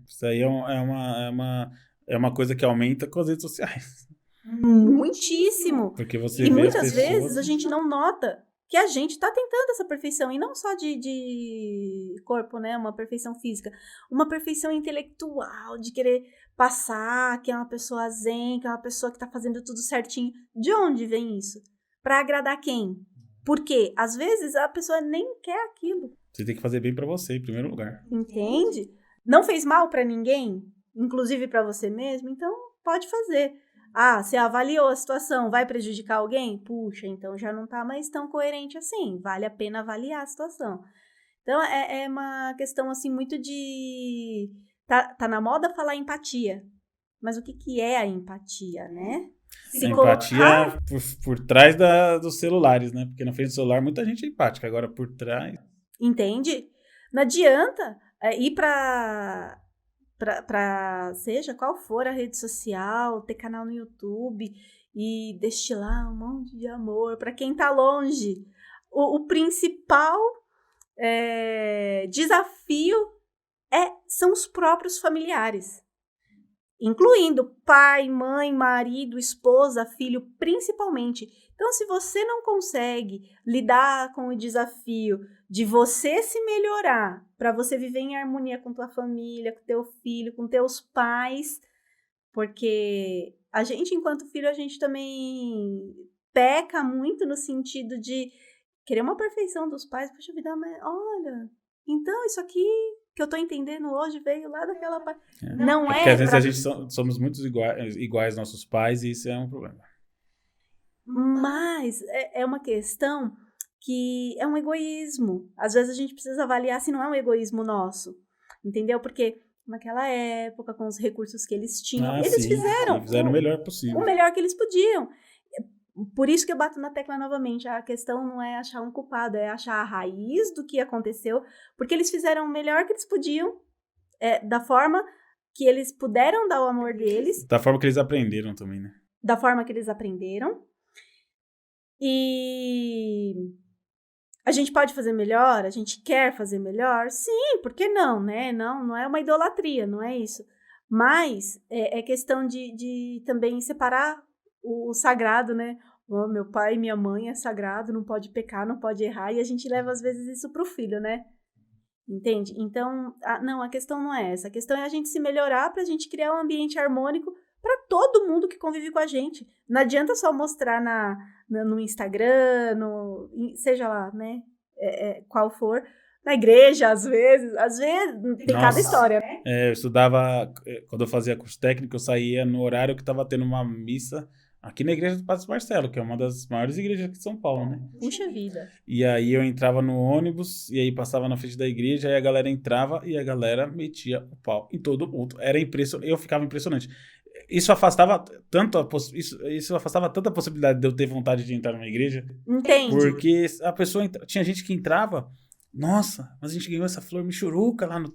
Isso aí é uma coisa que aumenta com as redes sociais. Muitíssimo. Porque você E vê muitas as pessoas... vezes a gente não nota que a gente está tentando essa perfeição, e não só de corpo, né? Uma perfeição física. Uma perfeição intelectual, de querer passar que é uma pessoa zen, que é uma pessoa que está fazendo tudo certinho. De onde vem isso? Para agradar quem? Porque, às vezes, a pessoa nem quer aquilo. Você tem que fazer bem pra você, em primeiro lugar. Entende? Não fez mal para ninguém, inclusive para você mesmo, então pode fazer. Você avaliou a situação, vai prejudicar alguém? Puxa, então já não tá mais tão coerente assim. Vale a pena avaliar a situação. Então, é uma questão, assim, muito de... Tá na moda falar empatia. Mas o que é a empatia, né? A empatia por trás dos celulares, né? Porque na frente do celular muita gente é empática. Agora, por trás... Entende? Não adianta ir pra seja qual for a rede social, ter canal no YouTube e destilar um monte de amor para quem tá longe. O principal desafio são os próprios familiares, incluindo pai, mãe, marido, esposa, filho, principalmente. Então, se você não consegue lidar com o desafio de você se melhorar para você viver em harmonia com tua família, com teu filho, com teus pais, porque a gente, enquanto filho, a gente também peca muito no sentido de querer uma perfeição dos pais. Poxa vida, mas olha, então isso aqui que eu tô entendendo hoje veio lá daquela parte. Não porque às vezes a gente somos muito iguais aos nossos pais e isso é um problema. Mas é uma questão que é um egoísmo. Às vezes a gente precisa avaliar se não é um egoísmo nosso, entendeu? Porque naquela época, com os recursos que eles tinham. Eles sim, fizeram o melhor possível. o melhor que eles podiam. Por isso que eu bato na tecla novamente. A questão não é achar um culpado, é achar a raiz do que aconteceu, porque eles fizeram o melhor que eles podiam, da forma que eles puderam dar o amor deles. Da forma que eles aprenderam também, né? Da forma que eles aprenderam. E a gente pode fazer melhor? A gente quer fazer melhor? Sim, por que não, né? Não é uma idolatria, não é isso. Mas é questão de também separar o sagrado, né? Oh, meu pai e minha mãe é sagrado, não pode pecar, não pode errar. E a gente leva, às vezes, isso pro filho, né? Entende? Então, não, a questão não é essa. A questão é a gente se melhorar pra gente criar um ambiente harmônico para todo mundo que convive com a gente. Não adianta só mostrar no Instagram, seja lá, né, qual for, na igreja, às vezes tem cada história, né? Eu estudava, quando eu fazia curso técnico, eu saía no horário que estava tendo uma missa aqui na igreja do Padre Marcelo, que é uma das maiores igrejas aqui de São Paulo, né? Puxa vida. E aí eu entrava no ônibus, e aí passava na frente da igreja, aí a galera entrava e a galera metia o pau em todo mundo. Era impressionante, eu ficava impressionante. Isso afastava tanto isso afastava tanta possibilidade de eu ter vontade de entrar numa igreja. Entende? Porque a pessoa tinha gente que entrava, nossa, mas a gente ganhou essa flor michuruca lá no...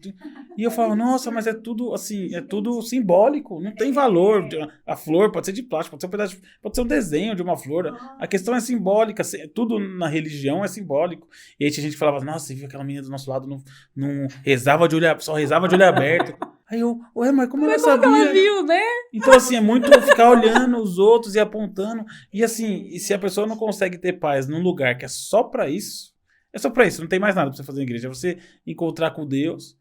E eu falava, nossa, mas é tudo assim, é tudo simbólico, não tem valor. A flor pode ser de plástico, pode ser um pedaço, pode ser um desenho de uma flor. A questão é simbólica, tudo na religião é simbólico. E aí tinha gente que falava, nossa, você viu aquela menina do nosso lado, não rezava de olho, só rezava de olho aberto. Aí eu, mas como ela sabia? Como ela viu, né? Então, assim, é muito ficar olhando os outros e apontando. E assim, e se a pessoa não consegue ter paz num lugar que é só pra isso, não tem mais nada pra você fazer na igreja. É você encontrar com Deus,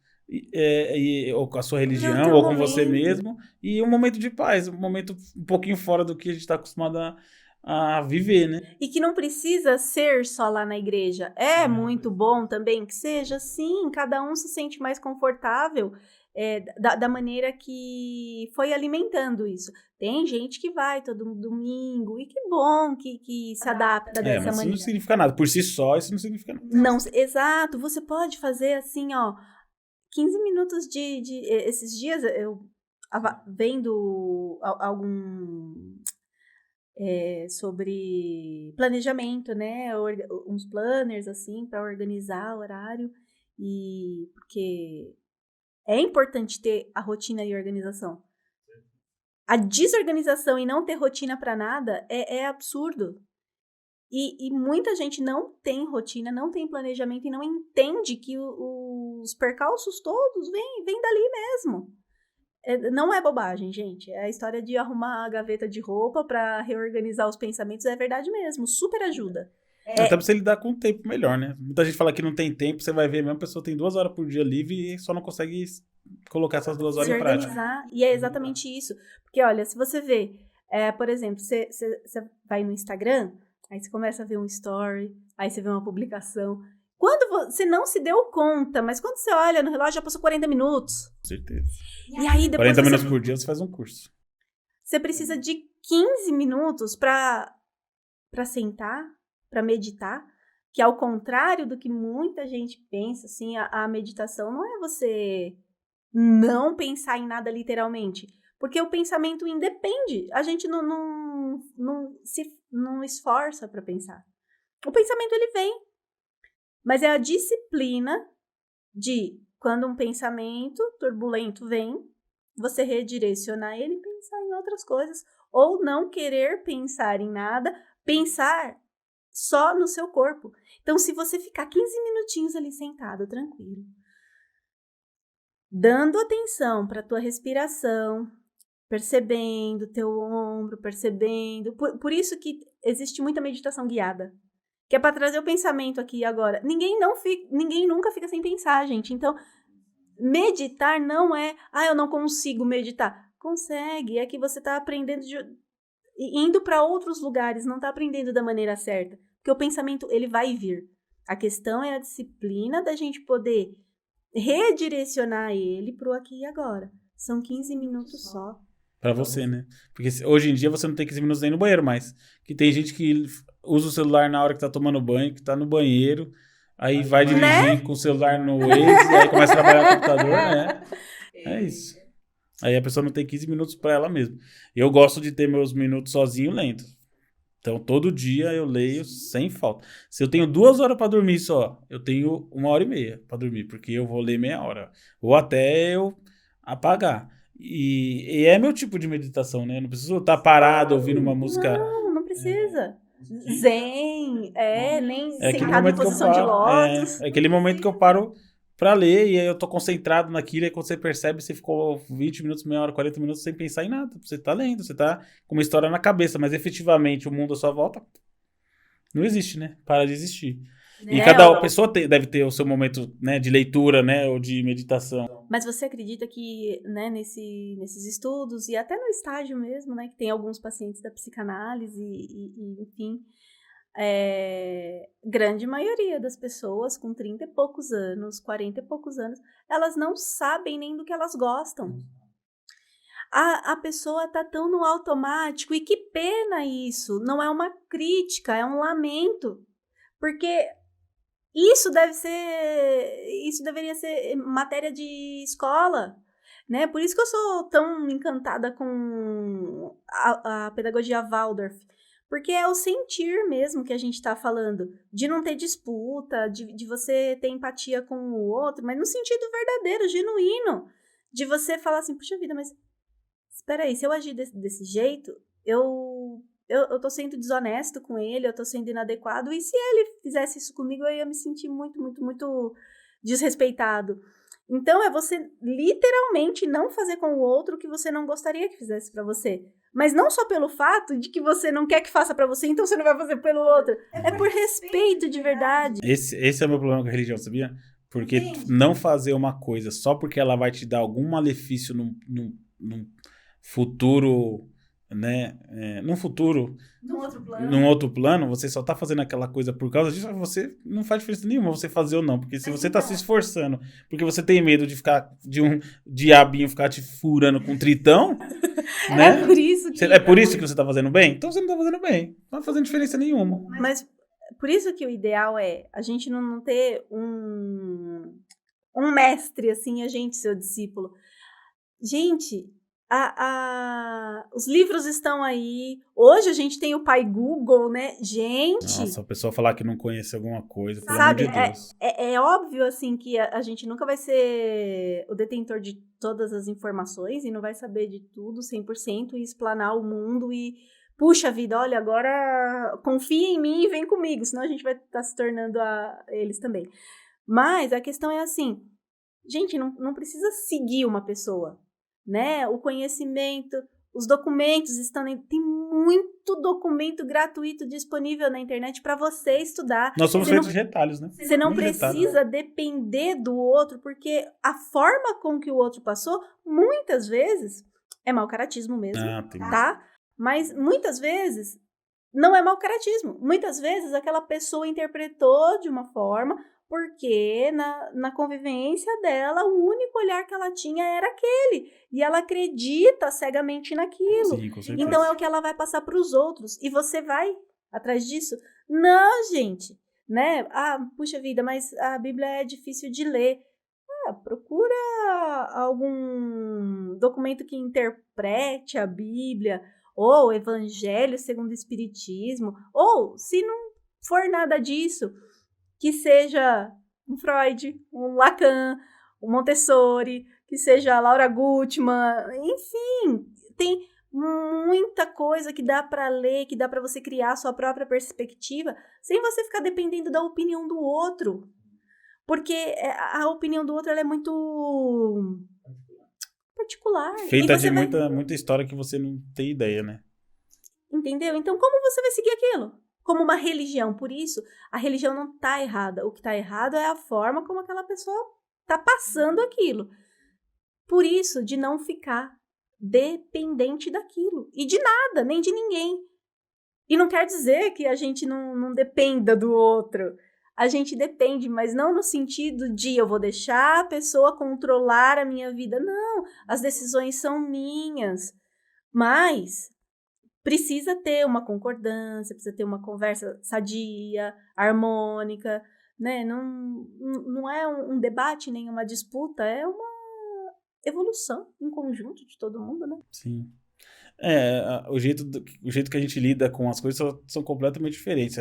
ou com a sua religião, ou com você mesmo, e um momento de paz, um momento um pouquinho fora do que a gente tá acostumado a viver, né? E que não precisa ser só lá na igreja. É muito bom também que seja, sim, cada um se sente mais confortável da maneira que foi alimentando isso. Tem gente que vai todo domingo, e que bom que se adapta dessa mas maneira. Isso não significa nada. Por si só, isso não significa nada. Não, exato. Você pode fazer assim, 15 minutos esses dias eu vendo algum sobre planejamento, né? Uns planners assim para organizar o horário, e porque é importante ter a rotina e a organização. A desorganização e não ter rotina para nada é absurdo. E muita gente não tem rotina, não tem planejamento e não entende que os percalços todos vêm dali mesmo. Não é bobagem, gente. É a história de arrumar a gaveta de roupa para reorganizar os pensamentos. É verdade mesmo. Super ajuda. Até pra você lidar com o tempo melhor, né? Muita gente fala que não tem tempo, você vai ver, a mesma pessoa tem 2 horas por dia livre e só não consegue colocar essas 2 horas em prática. E é exatamente isso. Porque, olha, se você vê, por exemplo, você vai no Instagram, aí você começa a ver um story, aí você vê uma publicação. Quando você não se deu conta, mas quando você olha no relógio, já passou 40 minutos. Com certeza. E aí depois 40 minutos por dia você faz um curso. Você precisa de 15 minutos pra sentar, pra meditar, que ao contrário do que muita gente pensa, assim, a meditação não é você não pensar em nada literalmente, porque o pensamento independe, a gente não esforça pra pensar. O pensamento, ele vem, mas é a disciplina de, quando um pensamento turbulento vem, você redirecionar ele e pensar em outras coisas, ou não querer pensar em nada, pensar só no seu corpo. Então, se você ficar 15 minutinhos ali sentado, tranquilo, dando atenção para a tua respiração, percebendo teu ombro, percebendo... Por isso que existe muita meditação guiada, que é para trazer o pensamento aqui e agora. Ninguém nunca fica sem pensar, gente. Então, meditar não é... eu não consigo meditar. Consegue, é que você está aprendendo indo para outros lugares, não está aprendendo da maneira certa. Porque o pensamento, ele vai vir. A questão é a disciplina da gente poder redirecionar ele pro aqui e agora. São 15 minutos só. Pra você, né? Porque hoje em dia você não tem 15 minutos nem no banheiro mais. Que tem gente que usa o celular na hora que tá tomando banho, que tá no banheiro, aí vai dirigir com o celular no Waze, aí começa a trabalhar no computador, né? É isso. Aí a pessoa não tem 15 minutos pra ela mesma. Eu gosto de ter meus minutos sozinho lendo. Então, todo dia eu leio sem falta. Se eu tenho 2 horas pra dormir só, eu tenho 1h30 pra dormir, porque eu vou ler meia hora. Ou até eu apagar. E é meu tipo de meditação, né? Eu não preciso estar parado ouvindo uma música. Não precisa. Zen, nem É aquele sentado em momento que eu posição de paro. lótus. É aquele momento que eu paro pra ler e aí eu tô concentrado naquilo. E aí quando você percebe, você ficou 20 minutos, meia hora, 40 minutos sem pensar em nada. Você tá lendo, você tá com uma história na cabeça, mas efetivamente o mundo à sua volta não existe, né? Para de existir. E Né, cada ó. pessoa deve ter o seu momento, né, de leitura, né, ou de meditação. Mas você acredita que, né, nesses estudos e até no estágio mesmo, né, que tem alguns pacientes da psicanálise enfim, grande maioria das pessoas com 30 e poucos anos, 40 e poucos anos, elas não sabem nem do que elas gostam. A pessoa tá tão no automático, e que pena isso, não é uma crítica, é um lamento, porque isso deveria ser matéria de escola, né? Por isso que eu sou tão encantada com a pedagogia Waldorf, porque é o sentir mesmo que a gente está falando, de não ter disputa, de você ter empatia com o outro, mas no sentido verdadeiro, genuíno, de você falar assim, puxa vida, mas espera aí, se eu agir desse jeito, eu tô sendo desonesto com ele, eu tô sendo inadequado, e se ele fizesse isso comigo, eu ia me sentir muito, muito, muito desrespeitado. Então, é você literalmente não fazer com o outro o que você não gostaria que fizesse pra você. Mas não só pelo fato de que você não quer que faça pra você, então você não vai fazer pelo outro. É por respeito de verdade. Esse é o meu problema com a religião, sabia? Porque não fazer uma coisa só porque ela vai te dar algum malefício num futuro, né? Num futuro, num outro plano, você só tá fazendo aquela coisa por causa disso, você não faz diferença nenhuma você fazer ou não. Porque se você tá se esforçando, porque você tem medo de um diabinho ficar te furando com um tritão, né? É por isso que... É por isso que você tá fazendo bem? Então você não tá fazendo bem. Não tá fazendo diferença nenhuma. Mas por isso que o ideal é a gente não ter um mestre, assim, a gente, seu discípulo. Gente, os livros estão aí. Hoje a gente tem o pai Google, né? Gente... Nossa, a pessoa falar que não conhece alguma coisa, pelo Sabe, amor de Deus. é óbvio, assim, que a gente nunca vai ser o detentor de todas as informações e não vai saber de tudo 100% e explanar o mundo e, puxa vida, olha, agora confia em mim e vem comigo, senão a gente vai estar se tornando eles também. Mas a questão é assim, gente, não precisa seguir uma pessoa, né? O conhecimento, os documentos estão... Tem muito documento gratuito disponível na internet para você estudar. Nós somos feitos de retalhos, né? Você não Muito precisa depender do outro, porque a forma com que o outro passou, muitas vezes, é mau caratismo mesmo, tá? Mas muitas vezes não é mau caratismo. Muitas vezes aquela pessoa interpretou de uma forma, porque na convivência dela, o único olhar que ela tinha era aquele. E ela acredita cegamente naquilo. Sim, com certeza. Então é o que ela vai passar para os outros. E você vai atrás disso? Não, gente. Né? Puxa vida, mas a Bíblia é difícil de ler. Procura algum documento que interprete a Bíblia, ou o Evangelho segundo o Espiritismo, ou, se não for nada disso, que seja um Freud, um Lacan, um Montessori, que seja a Laura Gutmann, enfim, tem muita coisa que dá para ler, que dá para você criar a sua própria perspectiva, sem você ficar dependendo da opinião do outro. Porque a opinião do outro ela é muito particular. Feita de muita história que você não tem ideia, né? Entendeu? Então, como você vai seguir aquilo? Como uma religião. Por isso, a religião não tá errada. O que tá errado é a forma como aquela pessoa tá passando aquilo. Por isso, de não ficar dependente daquilo. E de nada, nem de ninguém. E não quer dizer que a gente não dependa do outro. A gente depende, mas não no sentido de eu vou deixar a pessoa controlar a minha vida. Não, as decisões são minhas. Mas precisa ter uma concordância, precisa ter uma conversa sadia, harmônica, né? Não é um debate nem uma disputa, é evolução em conjunto de todo mundo, né? Sim. O jeito que a gente lida com as coisas são completamente diferentes.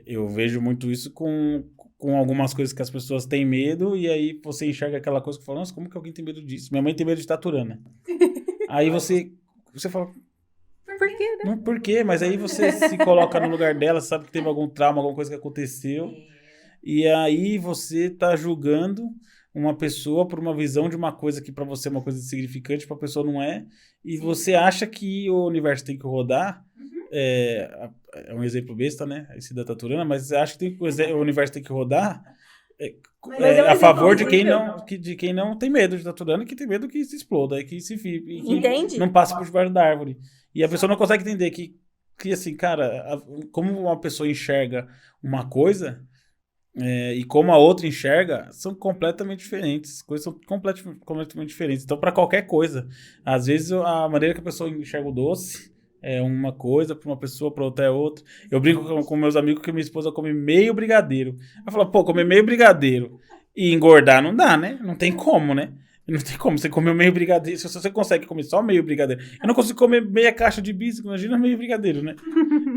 Eu vejo muito isso com algumas coisas que as pessoas têm medo, e aí você enxerga aquela coisa que fala, nossa, como que alguém tem medo disso? Minha mãe tem medo de taturana. Aí você fala, Por quê, né? não, por quê? Mas aí você se coloca no lugar dela, sabe que teve algum trauma, alguma coisa que aconteceu, e aí você tá julgando uma pessoa por uma visão de uma coisa que pra você é uma coisa insignificante, pra pessoa não é, e você acha que o universo tem que rodar, é um exemplo besta, né? Esse da Taturana, mas você acha que o universo tem que rodar Mas é um a exemplo favor de quem horrível. não, de quem não tem medo de Taturana, que tem medo que se exploda, e que se e que Entende? não passe por debaixo da árvore. E a pessoa não consegue entender que assim, cara, como uma pessoa enxerga uma coisa e como a outra enxerga, são completamente diferentes. As coisas são completamente diferentes. Então, para qualquer coisa, às vezes a maneira que a pessoa enxerga o doce é uma coisa, para uma pessoa, para outra é outra. Eu brinco com meus amigos que minha esposa come meio brigadeiro. Eu falo, pô, comer meio brigadeiro e engordar não dá, né? Não tem como, né? Não tem como você comer meio brigadeiro. Se você consegue comer só meio brigadeiro. Eu não consigo comer meia caixa de bisco, imagina meio brigadeiro, né?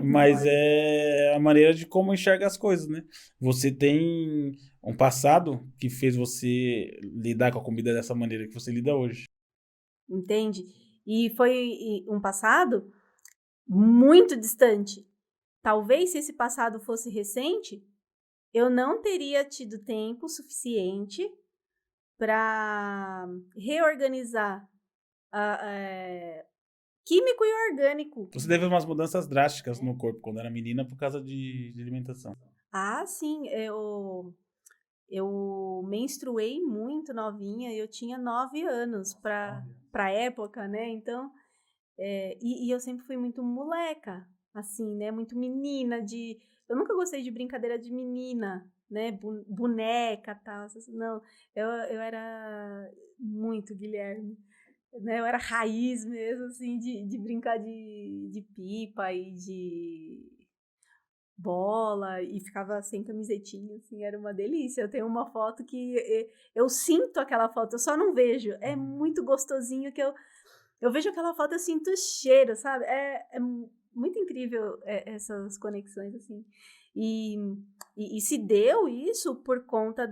Mas é a maneira de como enxerga as coisas, né? Você tem um passado que fez você lidar com a comida dessa maneira que você lida hoje. Entende? E foi um passado muito distante. Talvez se esse passado fosse recente, eu não teria tido tempo suficiente para reorganizar químico e orgânico. Você teve umas mudanças drásticas no corpo quando era menina por causa de alimentação. Ah, sim, eu menstruei muito novinha, eu tinha 9 anos pra época, né? Então, e eu sempre fui muito moleca, assim, né? Muito menina de... Eu nunca gostei de brincadeira de menina, né? Boneca e tal. Não, eu era muito Guilherme, né? Eu era raiz mesmo, assim, de brincar de pipa e de bola e ficava sem camisetinha, assim, era uma delícia. Eu tenho uma foto que eu sinto aquela foto, eu só não vejo. É muito gostosinho que eu vejo aquela foto, eu sinto o cheiro, sabe? É muito incrível essas conexões, assim. E se deu isso por conta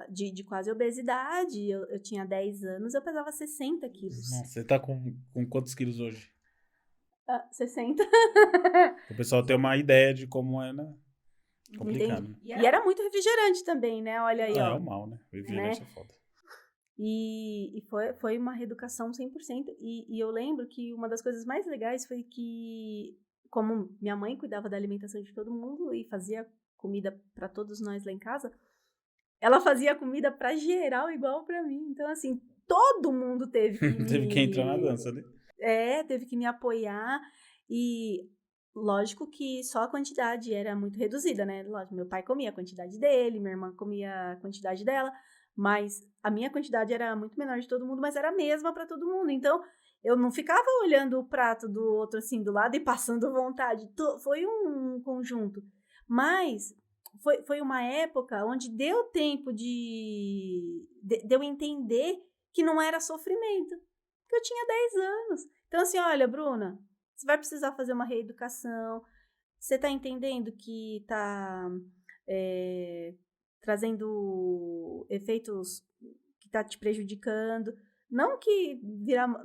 de quase obesidade. Eu tinha 10 anos, eu pesava 60 quilos. Nossa, você tá com quantos quilos hoje? 60. O pessoal ter uma ideia de como é, né? Complicado, Entendi. né? E era muito refrigerante também, né? Olha aí, É ó. o mal, né? Refrigerante é foda. E foi uma reeducação 100%. E eu lembro que uma das coisas mais legais foi que, como minha mãe cuidava da alimentação de todo mundo e fazia comida para todos nós lá em casa, ela fazia comida para geral igual para mim. Então, assim, todo mundo teve que Teve que entrar na dança, né? teve que me apoiar. E lógico que só a quantidade era muito reduzida, né? Lógico, meu pai comia a quantidade dele, minha irmã comia a quantidade dela, mas a minha quantidade era muito menor de todo mundo, mas era a mesma para todo mundo. Então, eu não ficava olhando o prato do outro assim do lado e passando vontade. Foi um conjunto. Mas foi uma época onde deu tempo de eu entender que não era sofrimento. Porque eu tinha 10 anos. Então, assim, olha, Bruna, você vai precisar fazer uma reeducação. Você tá entendendo que tá trazendo efeitos que tá te prejudicando. Não que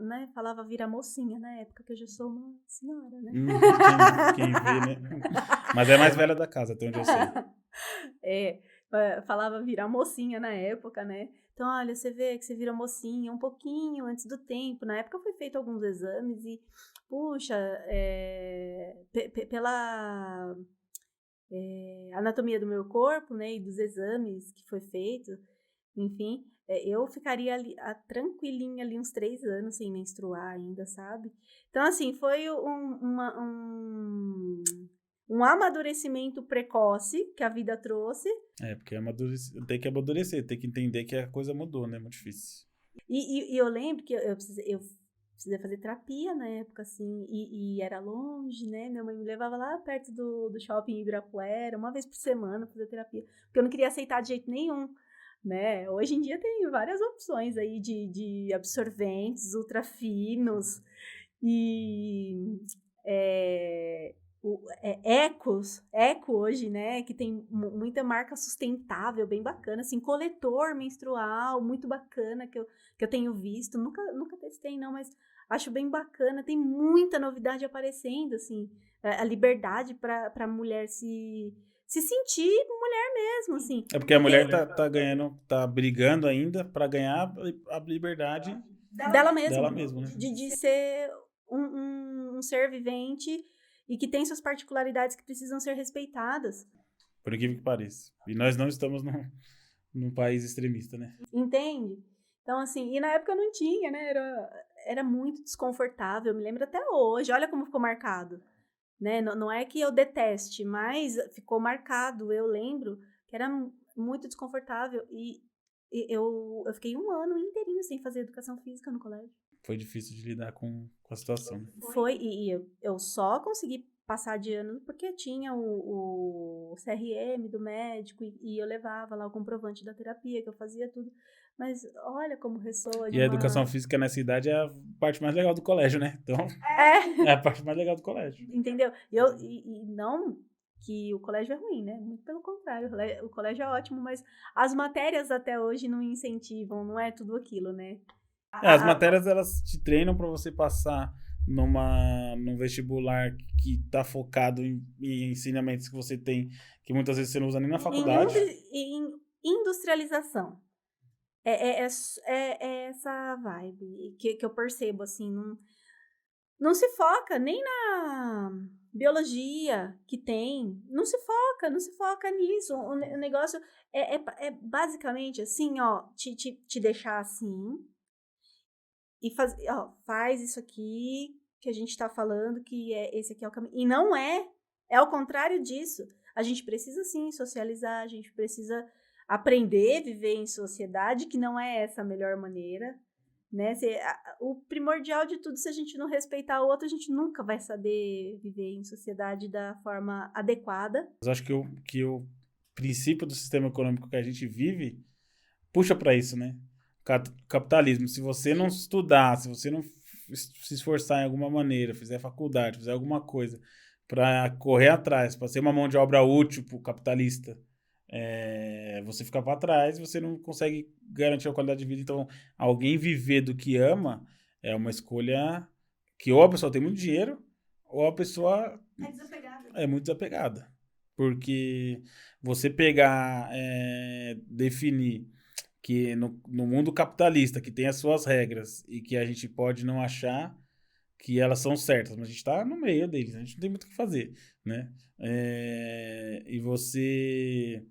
né, falava virar mocinha na época, que eu já sou uma senhora, né? Quem vê, né? Mas é mais velha da casa, até onde eu sei. Falava virar mocinha na época, né? Então, olha, você vê que você vira mocinha um pouquinho antes do tempo. Na época foi feito alguns exames e, puxa, pela anatomia do meu corpo, né, e dos exames que foi feito, enfim, eu ficaria ali, tranquilinha ali uns 3 anos sem menstruar ainda, sabe? Então, assim, foi um amadurecimento precoce que a vida trouxe. Porque tem que amadurecer, tem que entender que a coisa mudou, né? É muito difícil. E eu lembro que eu precisei fazer terapia na época, assim, e era longe, né? Minha mãe me levava lá perto do shopping Ibirapuera, uma vez por semana, fazer terapia, porque eu não queria aceitar de jeito nenhum né? Hoje em dia tem várias opções aí de absorventes ultrafinos e eco hoje, né? Que tem muita marca sustentável, bem bacana, assim, coletor menstrual, muito bacana que eu tenho visto. Nunca testei, não, mas acho bem bacana. Tem muita novidade aparecendo, assim, a liberdade para a mulher se sentir mulher mesmo, assim. É porque a mulher tá ganhando, tá brigando ainda pra ganhar a liberdade Dela dela mesma, mesma, né? de ser um ser vivente e que tem suas particularidades que precisam ser respeitadas. Por incrível que pareça. E nós não estamos num país extremista, né? Entende? Então, assim, e na época não tinha, né? Era muito desconfortável, eu me lembro até hoje. Olha como ficou marcado, né? Não é que eu deteste, mas ficou marcado. Eu lembro que era muito desconfortável e eu fiquei 1 ano inteirinho sem fazer educação física no colégio. Foi difícil de lidar com a situação, né? Foi, e eu só consegui passar de ano porque tinha o CRM do médico e eu levava lá o comprovante da terapia, que eu fazia tudo. Mas olha como ressoa de E a educação física nessa idade é a parte mais legal do colégio, né? Então, é a parte mais legal do colégio. Entendeu? E não que o colégio é ruim, né? Muito pelo contrário, o colégio é ótimo, mas as matérias até hoje não incentivam, não é tudo aquilo, né? As matérias, elas te treinam para você passar num vestibular que tá focado em ensinamentos que você tem, que muitas vezes você não usa nem na faculdade. Em industrialização. É essa vibe que eu percebo, assim, não se foca nem na biologia que tem, não se foca nisso. O negócio é basicamente assim, ó, te deixar assim e faz isso aqui que a gente tá falando, que esse aqui é o caminho. E não é o contrário disso. A gente precisa sim socializar, a gente precisa aprender a viver em sociedade, que não é essa a melhor maneira, né? O primordial de tudo, se a gente não respeitar o outro, a gente nunca vai saber viver em sociedade da forma adequada. Mas acho que o princípio do sistema econômico que a gente vive puxa para isso, né? Capitalismo. Se você não estudar, se você não se esforçar em alguma maneira, fizer faculdade, fizer alguma coisa para correr atrás, para ser uma mão de obra útil para o capitalista, você fica para trás, você não consegue garantir a qualidade de vida. Então, alguém viver do que ama é uma escolha que ou a pessoa tem muito dinheiro ou a pessoa é muito desapegada. Porque você pegar, definir que no mundo capitalista, que tem as suas regras e que a gente pode não achar que elas são certas, mas a gente está no meio deles, a gente não tem muito o que fazer, né? E você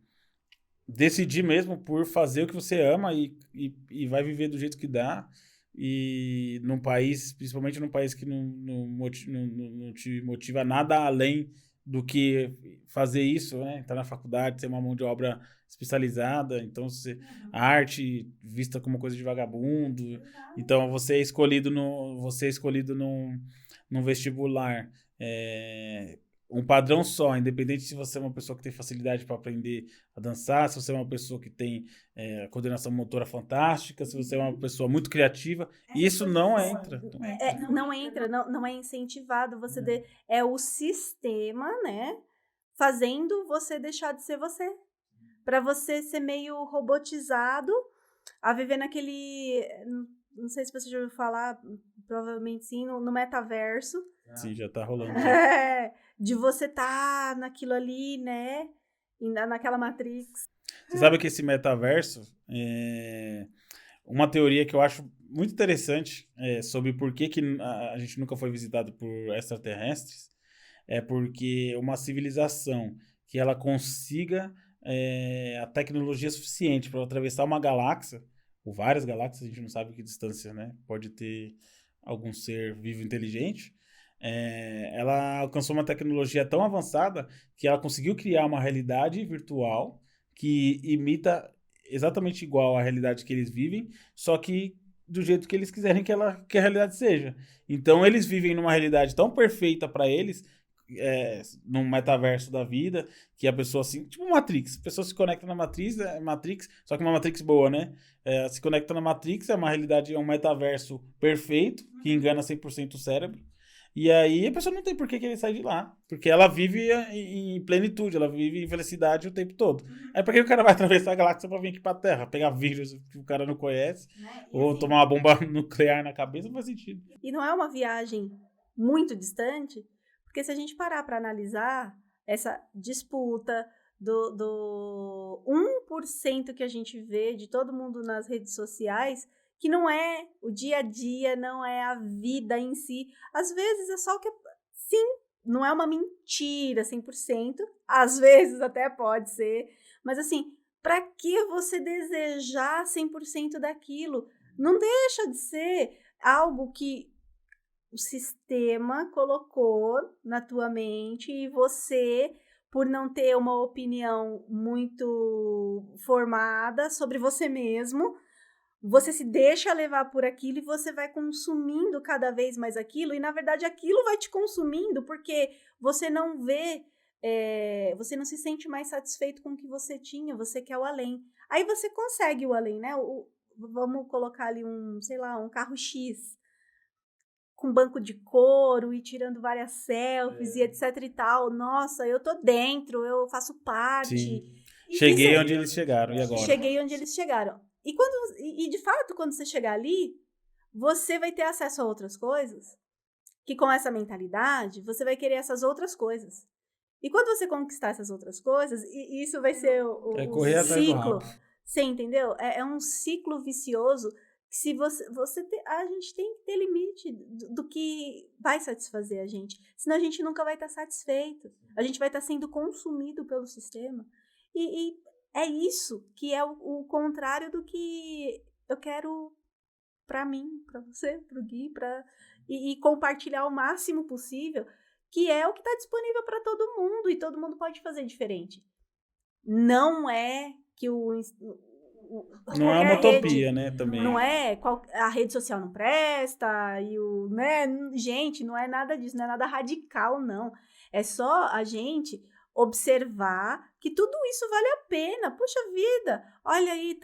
decidir mesmo por fazer o que você ama e vai viver do jeito que dá, e num país, principalmente num país que não te motiva nada além do que fazer isso, né? Entrar na faculdade, ser uma mão de obra especializada, então a arte vista como coisa de vagabundo, então você é escolhido num vestibular, um padrão só, independente se você é uma pessoa que tem facilidade para aprender a dançar, se você é uma pessoa que tem coordenação motora fantástica, se você é uma pessoa muito criativa, isso não entra. Não é incentivado. É o sistema, né, fazendo você deixar de ser você. Para você ser meio robotizado a viver naquele... Não sei se você já ouviu falar, provavelmente sim, no metaverso. Sim, já tá rolando. De você tá naquilo ali, né? Naquela Matrix. Você sabe que esse metaverso uma teoria que eu acho muito interessante sobre por que a gente nunca foi visitado por extraterrestres é porque uma civilização que ela consiga a tecnologia suficiente para atravessar uma galáxia, ou várias galáxias, a gente não sabe que distância, né? Pode ter algum ser vivo inteligente. Ela alcançou uma tecnologia tão avançada que ela conseguiu criar uma realidade virtual que imita exatamente igual à realidade que eles vivem, só que do jeito que eles quiserem que a realidade seja. Então eles vivem numa realidade tão perfeita para eles num metaverso da vida, que a pessoa assim, tipo Matrix, a pessoa se conecta na Matrix, só que uma Matrix boa, né? Se conecta na Matrix, é uma realidade, é um metaverso perfeito, que engana 100% o cérebro. E aí a pessoa não tem por que querer sair de lá, porque ela vive em plenitude, ela vive em felicidade o tempo todo. Aí por que o cara vai atravessar a galáxia pra vir aqui pra Terra, pegar vírus que o cara não conhece, ou assim, tomar uma bomba nuclear na cabeça? Não faz sentido. E não é uma viagem muito distante, porque se a gente parar para analisar essa disputa do 1% que a gente vê de todo mundo nas redes sociais, que não é o dia a dia, não é a vida em si. Às vezes é só o que... Sim, não é uma mentira 100%, às vezes até pode ser, mas assim, para que você desejar 100% daquilo? Não deixa de ser algo que o sistema colocou na tua mente e você, por não ter uma opinião muito formada sobre você mesmo, você se deixa levar por aquilo e você vai consumindo cada vez mais aquilo, e na verdade aquilo vai te consumindo porque você não vê, você não se sente mais satisfeito com o que você tinha, você quer o além. Aí você consegue o além, né? Vamos colocar ali sei lá, um carro X com banco de couro e tirando várias selfies e etc e tal. Nossa, eu tô dentro, eu faço parte. Sim. E Cheguei onde eles chegaram, e agora? cheguei onde eles chegaram. E de fato, quando você chegar ali, você vai ter acesso a outras coisas, que com essa mentalidade, você vai querer essas outras coisas. E quando você conquistar essas outras coisas, e isso vai ser o Correr atrás do ciclo, rabo. você entendeu? É um ciclo vicioso que se a gente tem que ter limite do que vai satisfazer a gente. Senão a gente nunca vai estar satisfeito. A gente vai estar sendo consumido pelo sistema. E é isso que é o contrário do que eu quero para mim, para você, para o Gui, e compartilhar o máximo possível, que é o que está disponível para todo mundo e todo mundo pode fazer diferente. Não é que Não é uma utopia, rede, né, também. não é a rede social não presta e né, gente, não é nada disso, não é nada radical, não. É só a gente observar que tudo isso vale a pena. Puxa vida, olha aí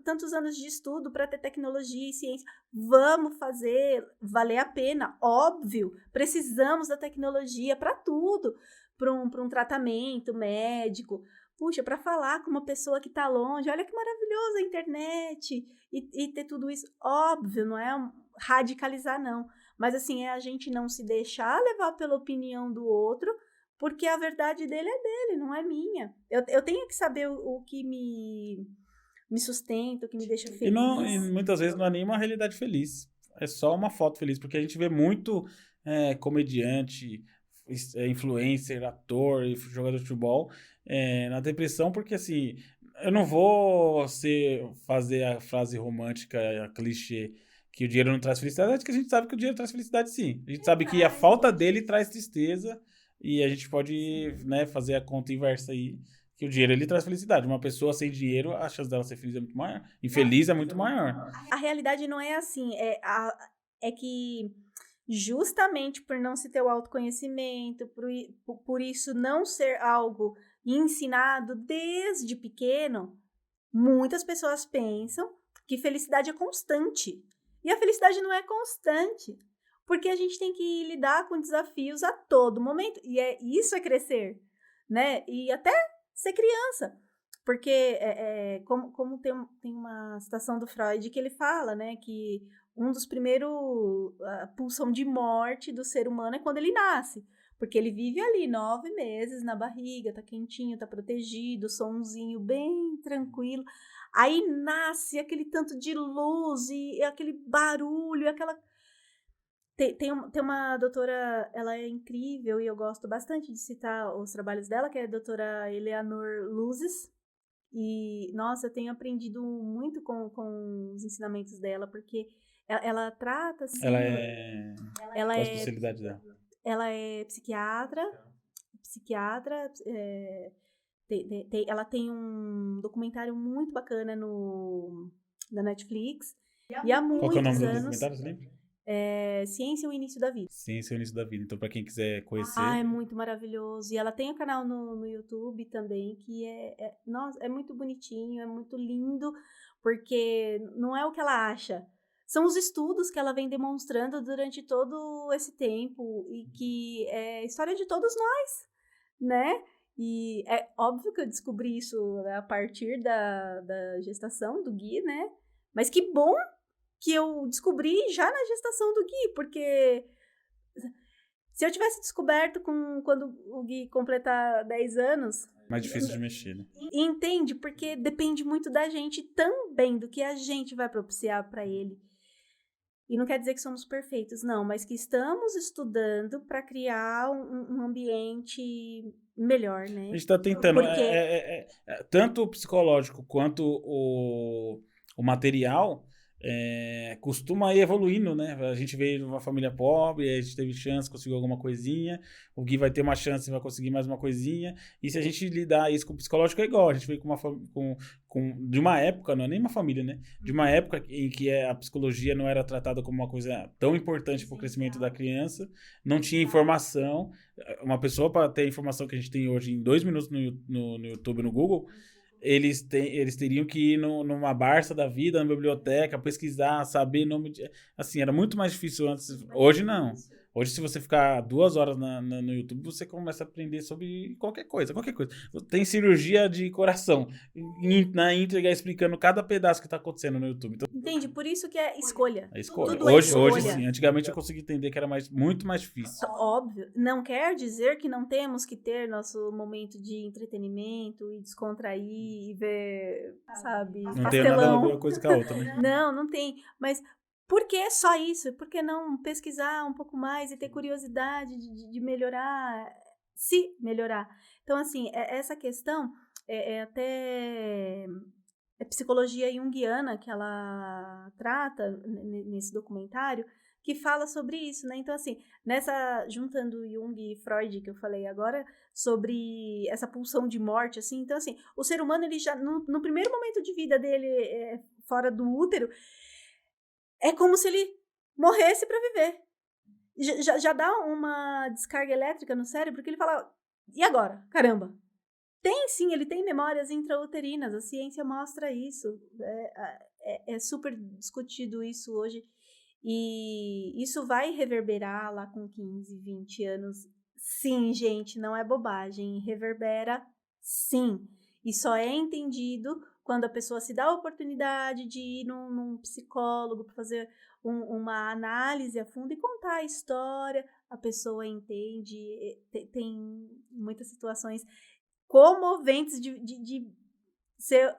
tantos anos de estudo para ter tecnologia e ciência. Vamos fazer valer a pena, óbvio. Precisamos da tecnologia para tudo, para um tratamento médico. Puxa, para falar com uma pessoa que está longe, olha que maravilhosa a internet e ter tudo isso. Óbvio, não é radicalizar, não. Mas assim, é a gente não se deixar levar pela opinião do outro, porque a verdade dele é dele, não é minha. Eu tenho que saber o que me sustenta, o que me deixa feliz. E muitas vezes não é nem uma realidade feliz. É só uma foto feliz, porque a gente vê muito comediante, influencer, ator e jogador de futebol na depressão, porque assim, eu não vou fazer a frase romântica, a clichê, que o dinheiro não traz felicidade, que a gente sabe que o dinheiro traz felicidade sim. A gente sabe que a falta dele traz tristeza e a gente pode, né, fazer a conta inversa aí, que o dinheiro ele traz felicidade. Uma pessoa sem dinheiro, a chance dela ser feliz é muito maior. Infeliz é muito maior. A realidade não é assim, é que justamente por não se ter o autoconhecimento, por isso não ser algo ensinado desde pequeno, muitas pessoas pensam que felicidade é constante. E a felicidade não é constante, porque a gente tem que lidar com desafios a todo momento. E isso é crescer, né? E até ser criança. Porque, como tem uma citação do Freud que ele fala, né, que um dos primeiros pulsão de morte do ser humano é quando ele nasce. Porque ele vive ali 9 meses na barriga, tá quentinho, tá protegido, sonzinho bem tranquilo. Aí nasce aquele tanto de luz e aquele barulho, aquela... Tem uma doutora, ela é incrível e eu gosto bastante de citar os trabalhos dela, que é a doutora Eleanor Luzes. E, nossa, eu tenho aprendido muito com os ensinamentos dela, porque ela trata, assim... Qual a especialidade dela? Ela é psiquiatra, ela tem um documentário muito bacana na Netflix. E há Qual que é o nome muitos do anos... documentário, você lembra? Ciência, o Início da Vida. Ciência é o início da vida. Então, para quem quiser conhecer... É muito maravilhoso. E ela tem um canal no YouTube também, que nossa, é muito bonitinho, é muito lindo, porque não é o que ela acha. São os estudos que ela vem demonstrando durante todo esse tempo, e que é a história de todos nós, né? E é óbvio que eu descobri isso a partir da gestação do Gui, né? Mas que bom que eu descobri já na gestação do Gui, porque se eu tivesse descoberto quando o Gui completar 10 anos... Mais difícil de mexer, né? Entende? Porque depende muito da gente também, do que a gente vai propiciar para ele. E não quer dizer que somos perfeitos, não, mas que estamos estudando para criar um ambiente melhor, né? A gente está tentando. Porque... Tanto o psicológico quanto o material costuma ir evoluindo, né? A gente veio de uma família pobre, a gente teve chance, conseguiu alguma coisinha. O Gui vai ter uma chance, vai conseguir mais uma coisinha. E se a gente lidar isso com o psicológico, é igual. A gente veio de uma época, não é nem uma família, né? De uma época em que a psicologia não era tratada como uma coisa tão importante para o crescimento da criança, não tinha informação. Uma pessoa, para ter a informação que a gente tem hoje em 2 minutos no YouTube, no Google, eles teriam que ir numa Barça da vida, na biblioteca, pesquisar, saber nome de... Assim, era muito mais difícil antes. Hoje não. Hoje, se você ficar 2 horas no YouTube, você começa a aprender sobre qualquer coisa. Tem cirurgia de coração na íntegra, explicando cada pedaço que está acontecendo no YouTube. Então, entende? Por isso que é escolha. é escolha. Tudo é escolha. Hoje sim. Antigamente eu consegui entender que era muito mais difícil. Óbvio. Não quer dizer que não temos que ter nosso momento de entretenimento e descontrair e ver, sabe, Não tem pastelão. nada a ver uma coisa com a outra, né? Não tem. Mas por que só isso? Por que não pesquisar um pouco mais e ter curiosidade de melhorar? Se melhorar. Então, assim, essa questão até... É psicologia junguiana que ela trata nesse documentário, que fala sobre isso, né? Então, assim, juntando Jung e Freud, que eu falei agora, sobre essa pulsão de morte, assim, então, assim, o ser humano, ele já, no primeiro momento de vida dele, fora do útero, é como se ele morresse para viver. Já dá uma descarga elétrica no cérebro, que ele fala, e agora? Caramba! Tem sim, ele tem memórias intrauterinas, a ciência mostra isso, é super discutido isso hoje, e isso vai reverberar lá com 15, 20 anos. Sim, gente, não é bobagem, reverbera sim, e só é entendido quando a pessoa se dá a oportunidade de ir num psicólogo para fazer uma análise a fundo e contar a história, a pessoa entende, tem muitas situações comoventes de você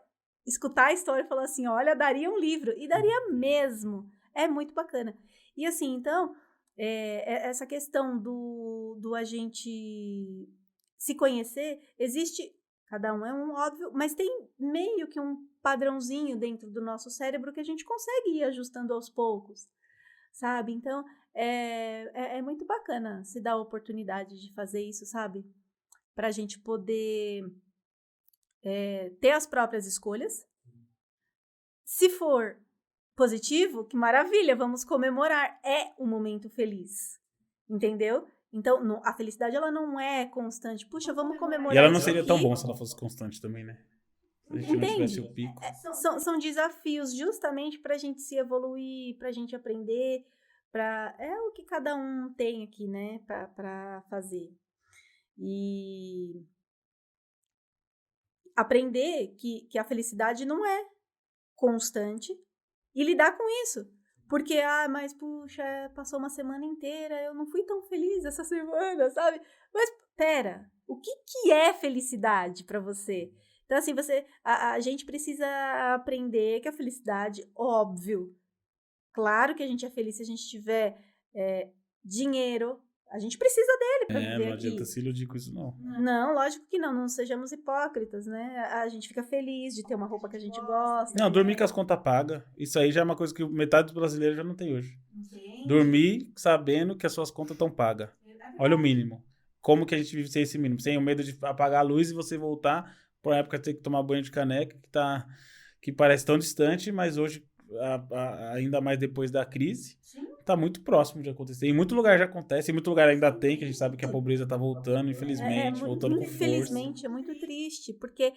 escutar a história e falar assim, olha, daria um livro, e daria mesmo, é muito bacana. E assim, então, essa questão do a gente se conhecer, existe, cada um é um, óbvio, mas tem meio que um padrãozinho dentro do nosso cérebro que a gente consegue ir ajustando aos poucos, sabe? Então, é muito bacana se dar a oportunidade de fazer isso, sabe? Para a gente poder ter as próprias escolhas. Se for positivo, que maravilha, vamos comemorar. É um momento feliz, entendeu? Então, a felicidade, ela não é constante. Puxa, vamos comemorar. E ela não seria tão bom se ela fosse constante também, né? Se a gente não tivesse o pico. São desafios justamente para a gente se evoluir, para a gente aprender. É o que cada um tem aqui, né? Para fazer. E aprender que a felicidade não é constante e lidar com isso. Porque, mas puxa, passou uma semana inteira, eu não fui tão feliz essa semana, sabe? Mas, pera, o que é felicidade para você? Então, assim, a gente precisa aprender que a felicidade, óbvio, claro que a gente é feliz se a gente tiver dinheiro. A gente precisa dele para viver aqui. Não adianta se iludir com isso, não. Não, lógico que não. Não sejamos hipócritas, né? A gente fica feliz de ter uma roupa que a gente gosta. Não, dormir com as contas pagas. Isso aí já é uma coisa que metade dos brasileiros já não tem hoje. Entendi. Dormir sabendo que as suas contas estão pagas. Olha o mínimo. Como que a gente vive sem esse mínimo? Sem o medo de apagar a luz e você voltar para uma época ter que tomar banho de caneca, que parece tão distante, mas hoje, ainda mais depois da crise. Sim. tá muito próximo de acontecer. Em muito lugar já acontece, em muito lugar ainda tem, que a gente sabe que a pobreza tá voltando, infelizmente, voltando com força. Infelizmente, é muito triste, porque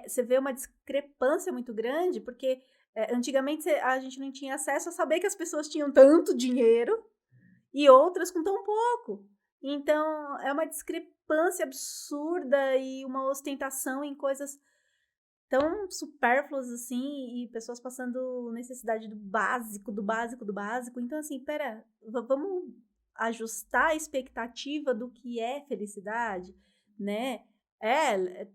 você vê uma discrepância muito grande, porque antigamente a gente não tinha acesso a saber que as pessoas tinham tanto dinheiro e outras com tão pouco. Então, é uma discrepância absurda e uma ostentação em coisas tão supérfluas assim, e pessoas passando necessidade do básico, do básico, do básico. Então, assim, vamos ajustar a expectativa do que é felicidade, né?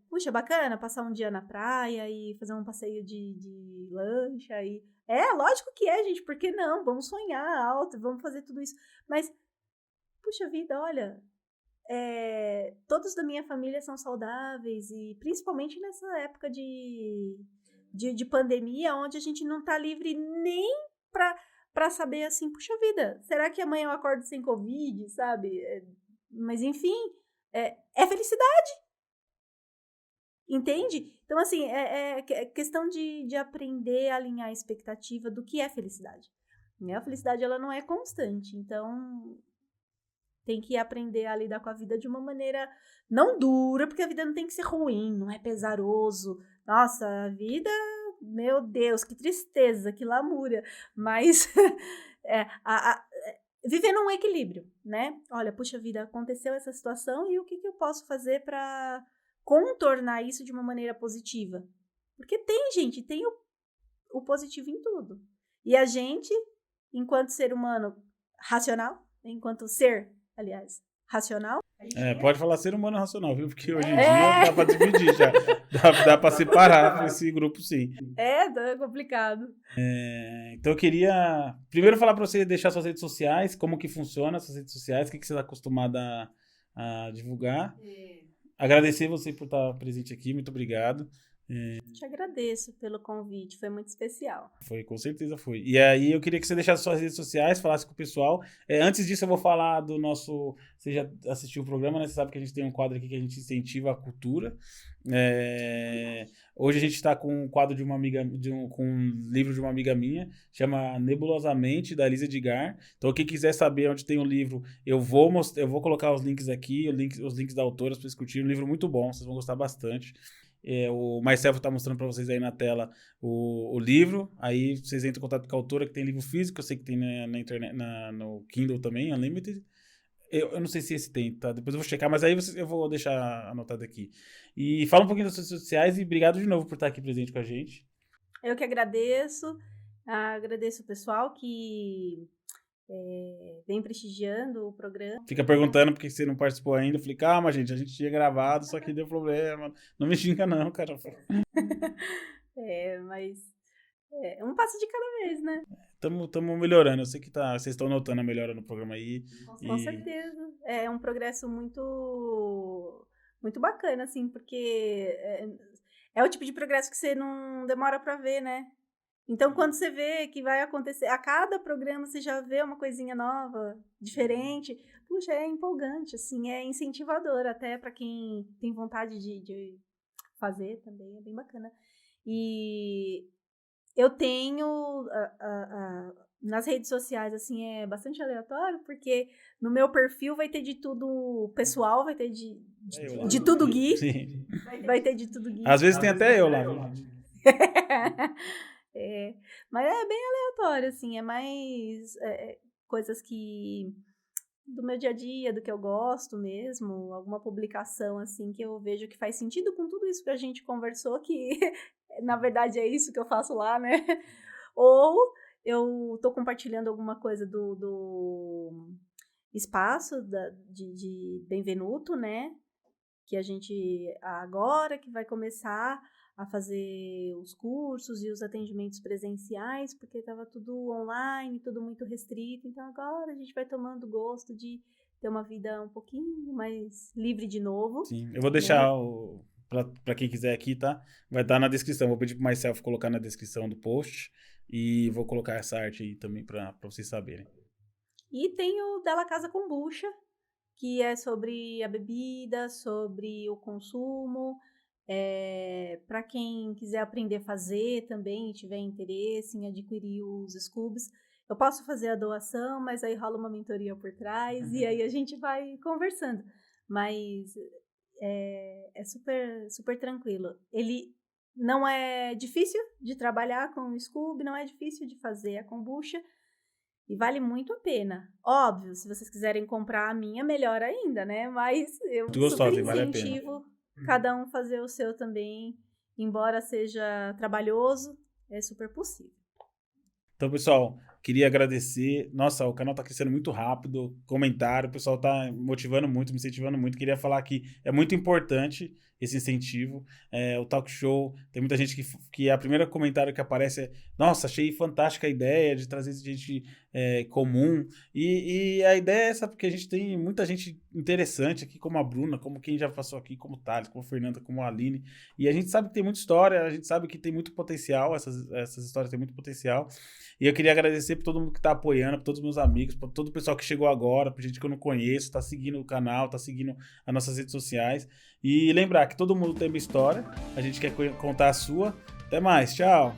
Puxa, bacana passar um dia na praia e fazer um passeio de lancha e... lógico que é, gente, por que não? Vamos sonhar alto, vamos fazer tudo isso. Mas, puxa vida, olha, todos da minha família são saudáveis e principalmente nessa época de pandemia, onde a gente não tá livre nem pra saber assim, puxa vida, será que amanhã eu acordo sem Covid, sabe? Mas enfim, é felicidade, entende? Então assim, é questão de aprender a alinhar a expectativa do que é felicidade. A felicidade, ela não é constante, então... Tem que aprender a lidar com a vida de uma maneira não dura, porque a vida não tem que ser ruim, não é pesaroso. Nossa, a vida, meu Deus, que tristeza, que lamúria. Mas viver num equilíbrio, né? Olha, puxa vida, aconteceu essa situação e o que eu posso fazer para contornar isso de uma maneira positiva? Porque tem o positivo em tudo. E a gente, enquanto ser humano racional, enquanto ser... Aliás, racional. Pode falar ser humano racional, viu? Porque hoje em dia dá pra dividir já. Dá pra separar pra esse grupo, sim. É complicado. Então eu queria primeiro falar pra você deixar suas redes sociais, como que funciona suas redes sociais, o que você tá acostumada a divulgar. Agradecer você por estar presente aqui, muito obrigado. Te agradeço pelo convite, foi muito especial. Com certeza foi. E aí eu queria que você deixasse suas redes sociais, falasse com o pessoal. Antes disso eu vou falar do nosso... Você já assistiu o programa, né? Você sabe que a gente tem um quadro aqui que a gente incentiva a cultura. Hoje a gente está com um quadro de uma amiga, com um livro de uma amiga minha, chama Nebulosamente, da Elisa Edgar. Então quem quiser saber onde tem o livro, eu vou colocar os links aqui, os links da autora para vocês curtirem. Um livro muito bom, vocês vão gostar bastante. O Myself está mostrando para vocês aí na tela o livro, aí vocês entram em contato com a autora, que tem livro físico, eu sei que tem na internet, no Kindle também, Unlimited. Eu não sei se esse tem, tá? Depois eu vou checar, mas aí eu vou deixar anotado aqui. E fala um pouquinho das suas redes sociais e obrigado de novo por estar aqui presente com a gente. Eu que agradeço o pessoal que vem prestigiando o programa. Fica perguntando por que você não participou ainda. Eu falei, calma, gente, a gente tinha gravado, só que deu problema. Não me xinga não, cara. Mas um passo de cada vez, né? Estamos melhorando. Eu sei que vocês estão notando a melhora no programa aí. Com certeza. É um progresso muito, muito bacana, assim, porque é o tipo de progresso que você não demora pra ver, né? Então, quando você vê que vai acontecer, a cada programa você já vê uma coisinha nova, diferente, puxa, é empolgante, assim, é incentivador até para quem tem vontade de fazer também, é bem bacana. E eu tenho nas redes sociais, assim, é bastante aleatório, porque no meu perfil vai ter de tudo pessoal, vai ter de tudo Gui. Sim. Vai ter de tudo Gui. Às vezes tem até eu lá. Mas é bem aleatório, assim, é mais coisas que do meu dia a dia, do que eu gosto mesmo, alguma publicação, assim, que eu vejo que faz sentido com tudo isso que a gente conversou, que na verdade é isso que eu faço lá, né? Ou eu tô compartilhando alguma coisa do espaço de Benvenuto, né? Que a gente agora que vai começar a fazer os cursos e os atendimentos presenciais, porque estava tudo online, tudo muito restrito. Então agora a gente vai tomando gosto de ter uma vida um pouquinho mais livre de novo. Sim, eu vou deixar para quem quiser aqui, tá? Vai estar na descrição. Vou pedir pro Myself colocar na descrição do post e vou colocar essa arte aí também para vocês saberem. E tem o Della Casa Kombucha, que é sobre a bebida, sobre o consumo. Para quem quiser aprender a fazer também e tiver interesse em adquirir os scoops, Eu posso fazer a doação, mas aí rola uma mentoria por trás e aí a gente vai conversando. Mas é super, super tranquilo. Ele não é difícil de trabalhar com o Scooby, não é difícil de fazer a kombucha e vale muito a pena. Óbvio, se vocês quiserem comprar a minha, melhor ainda, né? Mas eu Muito super gostosa, e vale a pena. incentivo cada um fazer o seu também, embora seja trabalhoso, é super possível. Então, pessoal, queria agradecer. Nossa, o canal tá crescendo muito rápido. Comentário, o pessoal tá motivando muito, me incentivando muito. Queria falar que é muito importante esse incentivo. O talk show, tem muita gente que a primeira comentário que aparece é: nossa, achei fantástica a ideia de trazer gente comum. E a ideia é essa, porque a gente tem muita gente interessante aqui, como a Bruna, como quem já passou aqui, como o Thales, como a Fernanda, como a Aline. E a gente sabe que tem muita história, a gente sabe que tem muito potencial, essas histórias têm muito potencial. E eu queria agradecer por todo mundo que tá apoiando, por todos os meus amigos, por todo o pessoal que chegou agora, por gente que eu não conheço, tá seguindo o canal, tá seguindo as nossas redes sociais. E lembrar que todo mundo tem uma história, a gente quer contar a sua. Até mais, tchau!